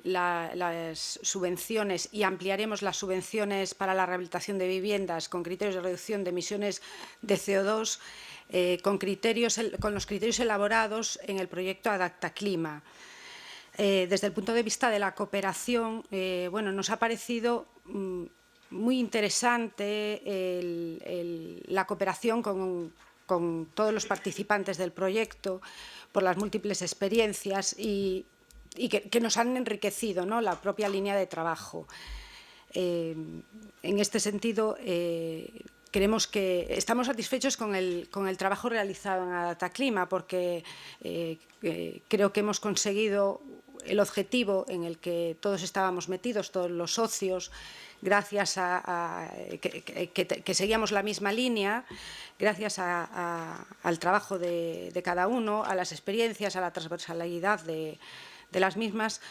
las subvenciones y ampliaremos las subvenciones para la rehabilitación de viviendas con criterios de reducción de emisiones de CO2, con los criterios elaborados en el proyecto Adaptaclima. Desde el punto de vista de la cooperación, nos ha parecido muy interesante la cooperación con todos los participantes del proyecto por las múltiples experiencias y que nos han enriquecido, ¿no?, la propia línea de trabajo. En este sentido, creemos que estamos satisfechos con el trabajo realizado en Adaptaclima, porque creo que hemos conseguido el objetivo en el que todos estábamos metidos, todos los socios, gracias a que seguíamos la misma línea, gracias al trabajo de cada uno, a las experiencias, a la transversalidad de las mismas,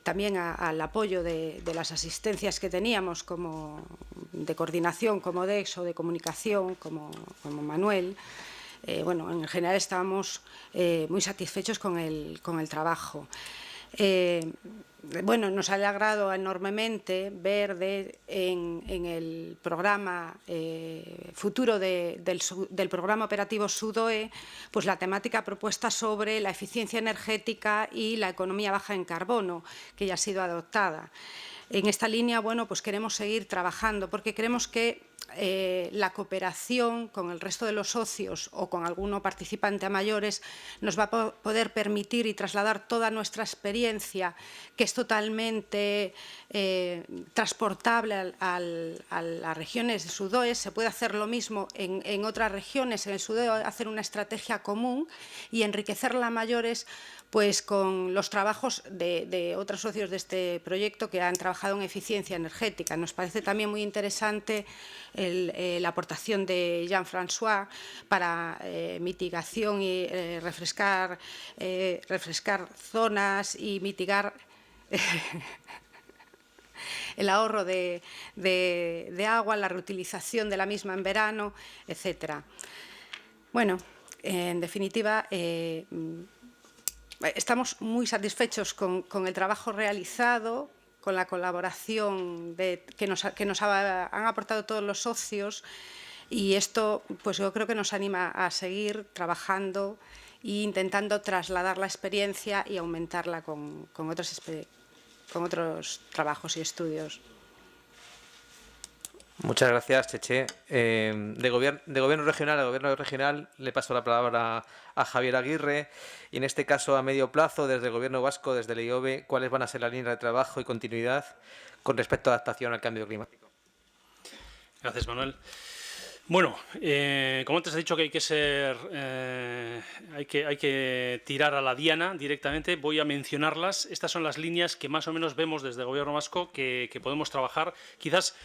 también al apoyo de las asistencias que teníamos, como de coordinación, como DEX, o de comunicación, como Manuel. En general estábamos muy satisfechos con el trabajo. Nos ha alegrado enormemente ver en el programa futuro del programa operativo SUDOE, pues la temática propuesta sobre la eficiencia energética y la economía baja en carbono, que ya ha sido adoptada. En esta línea, pues queremos seguir trabajando, porque creemos que la cooperación con el resto de los socios o con alguno participante a mayores nos va a poder permitir y trasladar toda nuestra experiencia, que es totalmente transportable a las regiones de SUDOE. Se puede hacer lo mismo en otras regiones, en el SUDOE, hacer una estrategia común y enriquecerla a mayores, pues con los trabajos de otros socios de este proyecto que han trabajado en eficiencia energética. Nos parece también muy interesante la aportación de Jean-François para mitigación y refrescar zonas y mitigar el ahorro de agua, la reutilización de la misma en verano, etcétera. En definitiva, estamos muy satisfechos con el trabajo realizado, con la colaboración que nos han aportado todos los socios, Y esto, pues yo creo que nos anima a seguir trabajando e intentando trasladar la experiencia y aumentarla con otros trabajos y estudios. Muchas gracias, Cheche. De gobierno regional a gobierno regional le paso la palabra a Javier Aguirre y en este caso a medio plazo, desde el gobierno vasco, desde el IOBE, ¿cuáles van a ser las líneas de trabajo y continuidad con respecto a adaptación al cambio climático? Gracias, Manuel. Bueno, como antes he dicho que hay que tirar a la diana directamente, voy a mencionarlas. Estas son las líneas que más o menos vemos desde el Gobierno vasco que podemos trabajar, quizás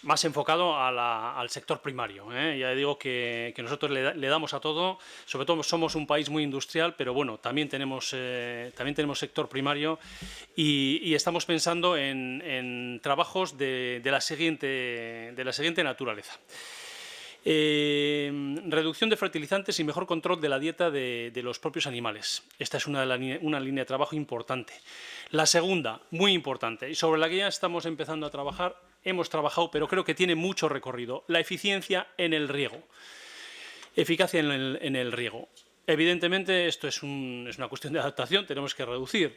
más enfocado al sector primario. Ya digo que nosotros le damos a todo, sobre todo somos un país muy industrial, pero bueno, también tenemos sector primario y estamos pensando en trabajos de la siguiente naturaleza. Reducción de fertilizantes y mejor control de la dieta de los propios animales. Esta es una línea de trabajo importante. La segunda, muy importante, y sobre la que ya estamos empezando a trabajar, hemos trabajado, pero creo que tiene mucho recorrido, la eficiencia en el riego. Eficacia en el riego. Evidentemente, esto es una cuestión de adaptación, tenemos que reducir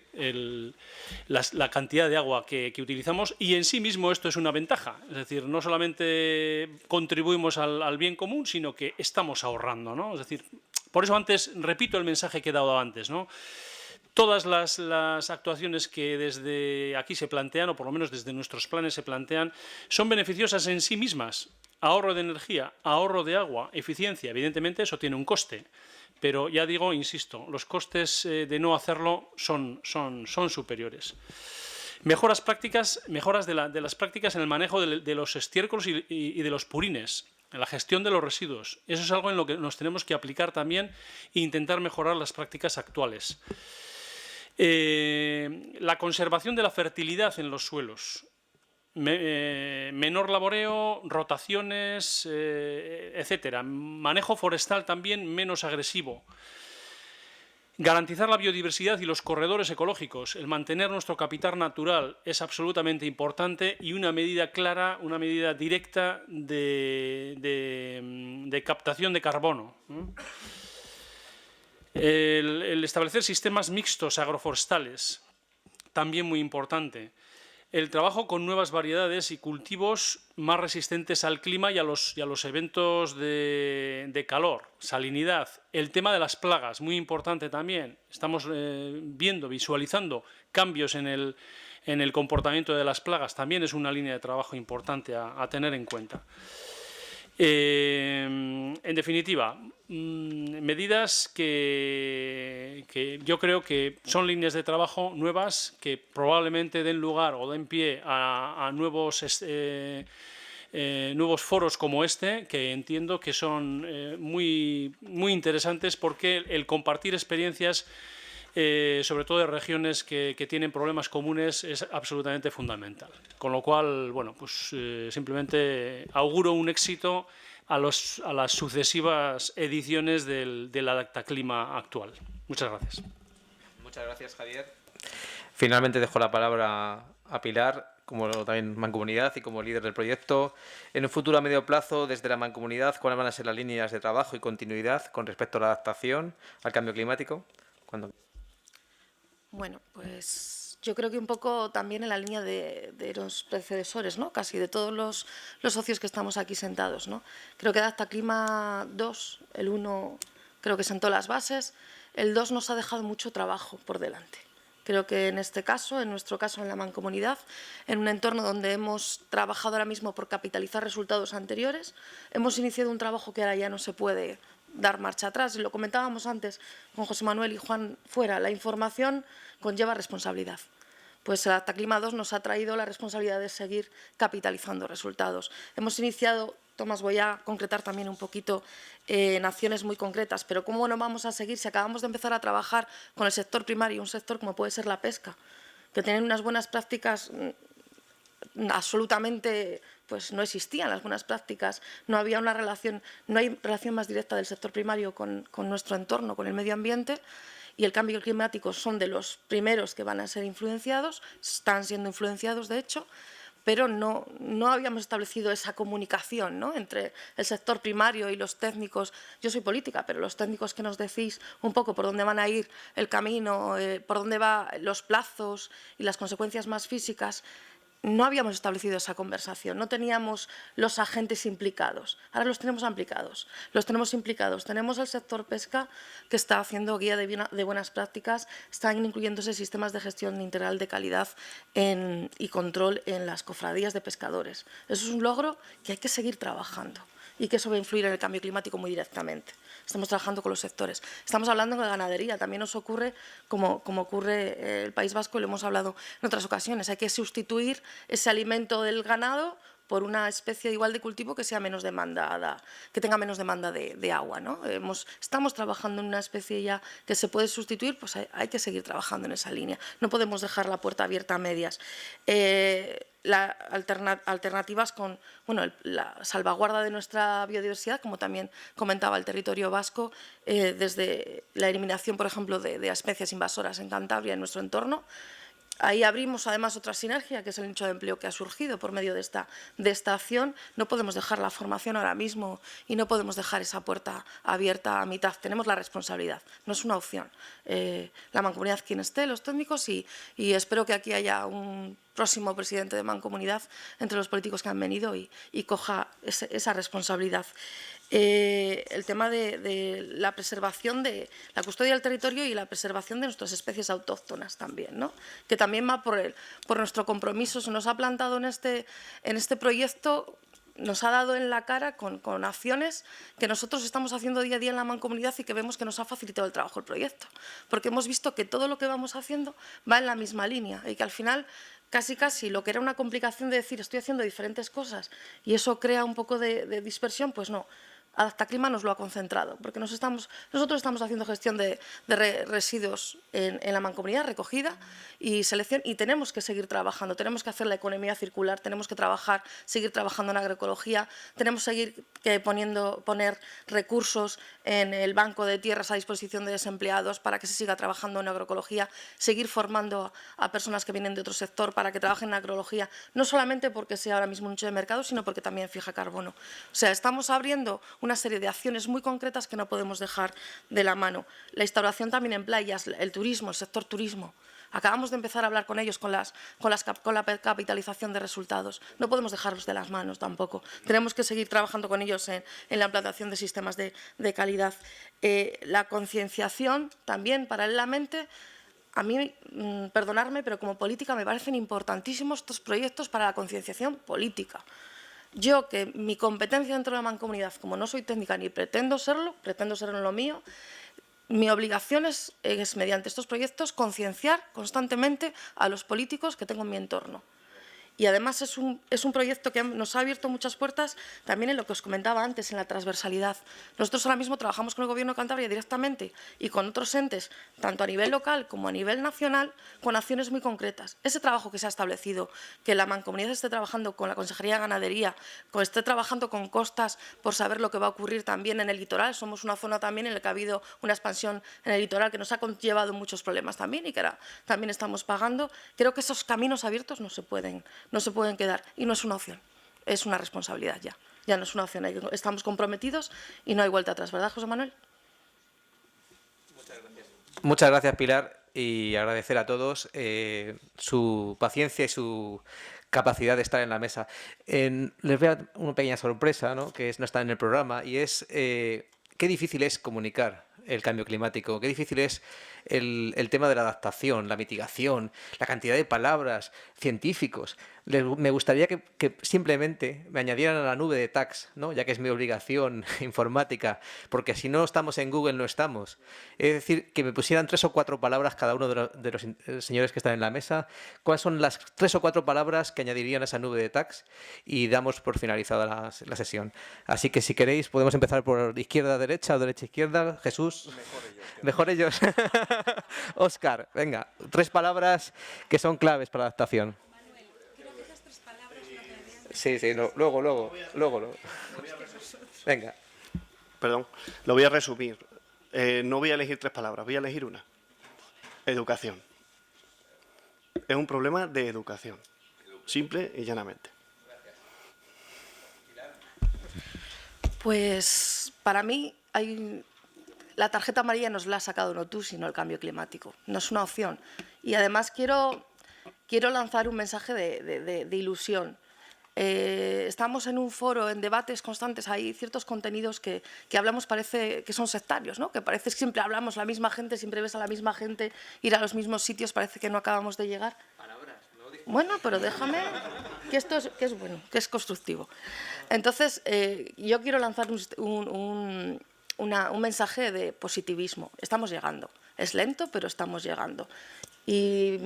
la cantidad de agua que utilizamos y en sí mismo esto es una ventaja. Es decir, no solamente contribuimos al bien común, sino que estamos ahorrando, ¿no? Es decir, por eso antes, repito el mensaje que he dado antes, ¿no? Todas las actuaciones que desde aquí se plantean, o por lo menos desde nuestros planes se plantean, son beneficiosas en sí mismas. Ahorro de energía, ahorro de agua, eficiencia, evidentemente eso tiene un coste. Pero ya digo, insisto, los costes de no hacerlo son superiores. Mejoras de las prácticas en el manejo de los estiércoles y de los purines, en la gestión de los residuos. Eso es algo en lo que nos tenemos que aplicar también e intentar mejorar las prácticas actuales. La conservación de la fertilidad en los suelos. Menor laboreo, rotaciones, etcétera. Manejo forestal también menos agresivo. Garantizar la biodiversidad y los corredores ecológicos. El mantener nuestro capital natural es absolutamente importante y una medida clara, una medida directa de captación de carbono. El establecer sistemas mixtos agroforestales, también muy importante. El trabajo con nuevas variedades y cultivos más resistentes al clima y a los eventos de calor, salinidad. El tema de las plagas, muy importante también. Estamos visualizando cambios en el comportamiento de las plagas. También es una línea de trabajo importante a tener en cuenta. En definitiva, medidas que yo creo que son líneas de trabajo nuevas que probablemente den lugar o den pie a nuevos foros como este, que entiendo que son muy interesantes porque el compartir experiencias, sobre todo de regiones que tienen problemas comunes, es absolutamente fundamental. Con lo cual, bueno, pues simplemente auguro un éxito a las sucesivas ediciones del Adaptaclima actual. Muchas gracias. Muchas gracias, Javier. Finalmente dejo la palabra a Pilar, como también Mancomunidad y como líder del proyecto. En un futuro a medio plazo, desde la Mancomunidad, ¿cuáles van a ser las líneas de trabajo y continuidad con respecto a la adaptación al cambio climático? Bueno, pues yo creo que un poco también en la línea de los predecesores, ¿no? Casi de todos los socios que estamos aquí sentados, ¿no? Creo que Adaptaclima 2, el 1 creo que sentó las bases, el 2 nos ha dejado mucho trabajo por delante. Creo que en este caso, en nuestro caso en la Mancomunidad, en un entorno donde hemos trabajado ahora mismo por capitalizar resultados anteriores, hemos iniciado un trabajo que ahora ya no se puede dar marcha atrás. Y lo comentábamos antes con José Manuel y Juan fuera, la información conlleva responsabilidad. Pues el Adaptaclima 2 nos ha traído la responsabilidad de seguir capitalizando resultados. Hemos iniciado, Tomás, voy a concretar también un poquito en acciones muy concretas, pero ¿cómo no vamos a seguir si acabamos de empezar a trabajar con el sector primario, un sector como puede ser la pesca, que tienen unas buenas prácticas absolutamente, pues no existían las buenas prácticas, no había una relación, no hay relación más directa del sector primario con nuestro entorno, con el medio ambiente, y el cambio climático son de los primeros que van a ser influenciados, están siendo influenciados de hecho, pero no habíamos establecido esa comunicación, ¿no?, entre el sector primario y los técnicos. Yo soy política, pero los técnicos que nos decís un poco por dónde van a ir el camino, por dónde van los plazos y las consecuencias más físicas, no habíamos establecido esa conversación, no teníamos los agentes implicados. Ahora los tenemos implicados, Tenemos el sector pesca que está haciendo guía de buenas prácticas, están incluyéndose sistemas de gestión integral de calidad y control en las cofradías de pescadores. Eso es un logro que hay que seguir trabajando y que eso va a influir en el cambio climático muy directamente. Estamos trabajando con los sectores. Estamos hablando de ganadería, también nos ocurre, como ocurre en el País Vasco, y lo hemos hablado en otras ocasiones, hay que sustituir ese alimento del ganado por una especie igual de cultivo que sea menos demandada, que tenga menos demanda de agua, ¿no? Estamos trabajando en una especie ya que se puede sustituir, pues hay que seguir trabajando en esa línea. No podemos dejar la puerta abierta a medias. Alternativas con la salvaguarda de nuestra biodiversidad, como también comentaba el territorio vasco, desde la eliminación, por ejemplo, de especies invasoras en Cantabria, en nuestro entorno. Ahí abrimos además otra sinergia, que es el nicho de empleo que ha surgido por medio de esta acción. No podemos dejar la formación ahora mismo y no podemos dejar esa puerta abierta a mitad. Tenemos la responsabilidad, no es una opción. La Mancomunidad, quien esté, los técnicos, y espero que aquí haya un próximo presidente de Mancomunidad entre los políticos que han venido y coja esa responsabilidad. El tema de la preservación de la custodia del territorio y la preservación de nuestras especies autóctonas también, ¿no?, que también va por nuestro compromiso. Se nos ha plantado en este proyecto, nos ha dado en la cara con acciones que nosotros estamos haciendo día a día en la Mancomunidad y que vemos que nos ha facilitado el trabajo el proyecto, porque hemos visto que todo lo que vamos haciendo va en la misma línea y que al final casi lo que era una complicación de decir estoy haciendo diferentes cosas y eso crea un poco de dispersión, pues no. Adaptaclima nos lo ha concentrado, porque nosotros estamos haciendo gestión de residuos en la Mancomunidad, recogida y selección, y tenemos que seguir trabajando, tenemos que hacer la economía circular, tenemos que seguir trabajando en agroecología, tenemos que seguir poner recursos en el banco de tierras a disposición de desempleados para que se siga trabajando en agroecología, seguir formando a personas que vienen de otro sector para que trabajen en agroecología, no solamente porque sea ahora mismo un nicho de mercado, sino porque también fija carbono. O sea, estamos abriendo una serie de acciones muy concretas que no podemos dejar de la mano. La instauración también en playas, el turismo, el sector turismo. Acabamos de empezar a hablar con ellos con la capitalización de resultados. No podemos dejarlos de las manos tampoco. Tenemos que seguir trabajando con ellos en la implantación de sistemas de calidad. La concienciación también, paralelamente. A mí, perdonadme, pero como política me parecen importantísimos estos proyectos para la concienciación política. Yo, que mi competencia dentro de la Mancomunidad, como no soy técnica ni pretendo serlo en lo mío, mi obligación es mediante estos proyectos, concienciar constantemente a los políticos que tengo en mi entorno. Y además es un proyecto que nos ha abierto muchas puertas también en lo que os comentaba antes, en la transversalidad. Nosotros ahora mismo trabajamos con el Gobierno de Cantabria directamente y con otros entes, tanto a nivel local como a nivel nacional, con acciones muy concretas. Ese trabajo que se ha establecido, que la Mancomunidad esté trabajando con la Consejería de Ganadería, que esté trabajando con costas por saber lo que va a ocurrir también en el litoral. Somos una zona también en la que ha habido una expansión en el litoral que nos ha conllevado muchos problemas también y que ahora también estamos pagando. Creo que esos caminos abiertos no se pueden quedar y no es una opción, es una responsabilidad ya. Ya no es una opción, estamos comprometidos y no hay vuelta atrás, ¿verdad, José Manuel? Muchas gracias, Pilar, y agradecer a todos su paciencia y su capacidad de estar en la mesa. Les voy a dar una pequeña sorpresa, ¿no?, que no está en el programa, y es qué difícil es comunicar el cambio climático, qué difícil es el tema de la adaptación, la mitigación, la cantidad de palabras, científicos. Me gustaría que simplemente me añadieran a la nube de tags, ¿no?, ya que es mi obligación informática, porque si no estamos en Google no estamos. Es decir, que me pusieran 3 o 4 palabras cada uno de los señores que están en la mesa. ¿Cuáles son las 3 o 4 palabras que añadirían a esa nube de tags? Y damos por finalizada la sesión. Así que si queréis podemos empezar por izquierda a derecha o derecha a izquierda. Jesús. Mejor ellos. Óscar, venga, 3 palabras que son claves para la adaptación. Sí, no, luego. Venga. Perdón, lo voy a resumir. No voy a elegir 3 palabras, voy a elegir una. Educación. Es un problema de educación. simple y llanamente. Pues para mí la tarjeta amarilla nos la ha sacado no tú, sino el cambio climático. No es una opción. Y además quiero lanzar un mensaje de ilusión. Estamos en un foro, en debates constantes, hay ciertos contenidos que hablamos, parece que son sectarios, ¿no? Que parece que siempre hablamos la misma gente, siempre ves a la misma gente ir a los mismos sitios, parece que no acabamos de llegar. Bueno, pero déjame, que esto es bueno, que es constructivo. Entonces, yo quiero lanzar un mensaje de positivismo. Estamos llegando. Es lento, pero estamos llegando. Y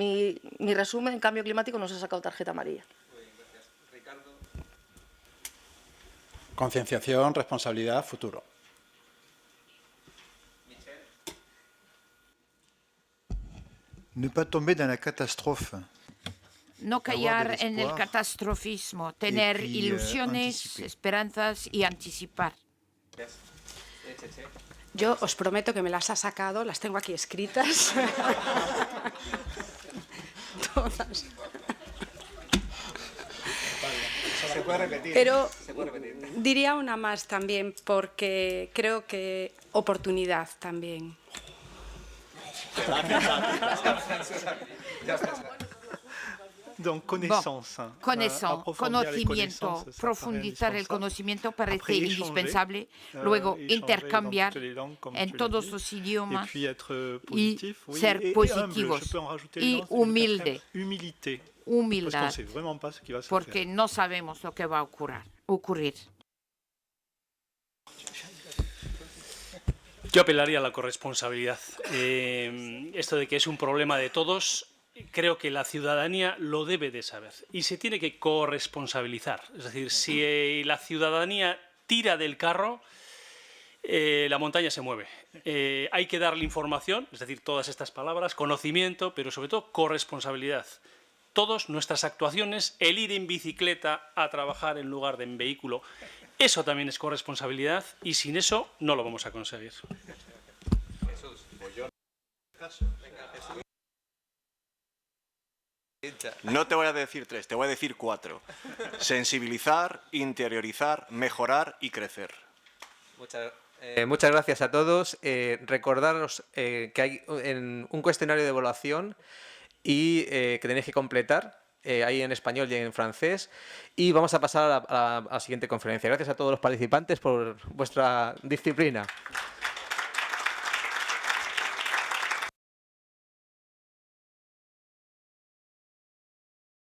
mi resumen, en cambio climático, nos ha sacado tarjeta amarilla. Concienciación, responsabilidad, futuro. Ne pas tomber dans la catastrophe. No caer en el catastrofismo, tener ilusiones, esperanzas y anticipar. Yo os prometo que me las ha sacado, las tengo aquí escritas. Todas. Se puede repetir. Pero diría una más también, porque creo que oportunidad también. Donc, connaissance. Conocimiento, profundizar el conocimiento parece indispensable, luego intercambiar en todos los idiomas y ser positivos y humildad, porque no sabemos lo que va a ocurrir. Yo apelaría a la corresponsabilidad. Esto de que es un problema de todos, creo que la ciudadanía lo debe de saber y se tiene que corresponsabilizar. Es decir, si la ciudadanía tira del carro, la montaña se mueve. Hay que darle información, es decir, todas estas palabras, conocimiento, pero sobre todo corresponsabilidad. Todas nuestras actuaciones, el ir en bicicleta a trabajar en lugar de en vehículo, eso también es corresponsabilidad y sin eso no lo vamos a conseguir. No te voy a decir 3, te voy a decir 4. Sensibilizar, interiorizar, mejorar y crecer. Muchas gracias a todos. Recordaros que hay un cuestionario de evaluación y que tenéis que completar. Ahí en español y en francés, y vamos a pasar a la siguiente conferencia. Gracias a todos los participantes por vuestra disciplina.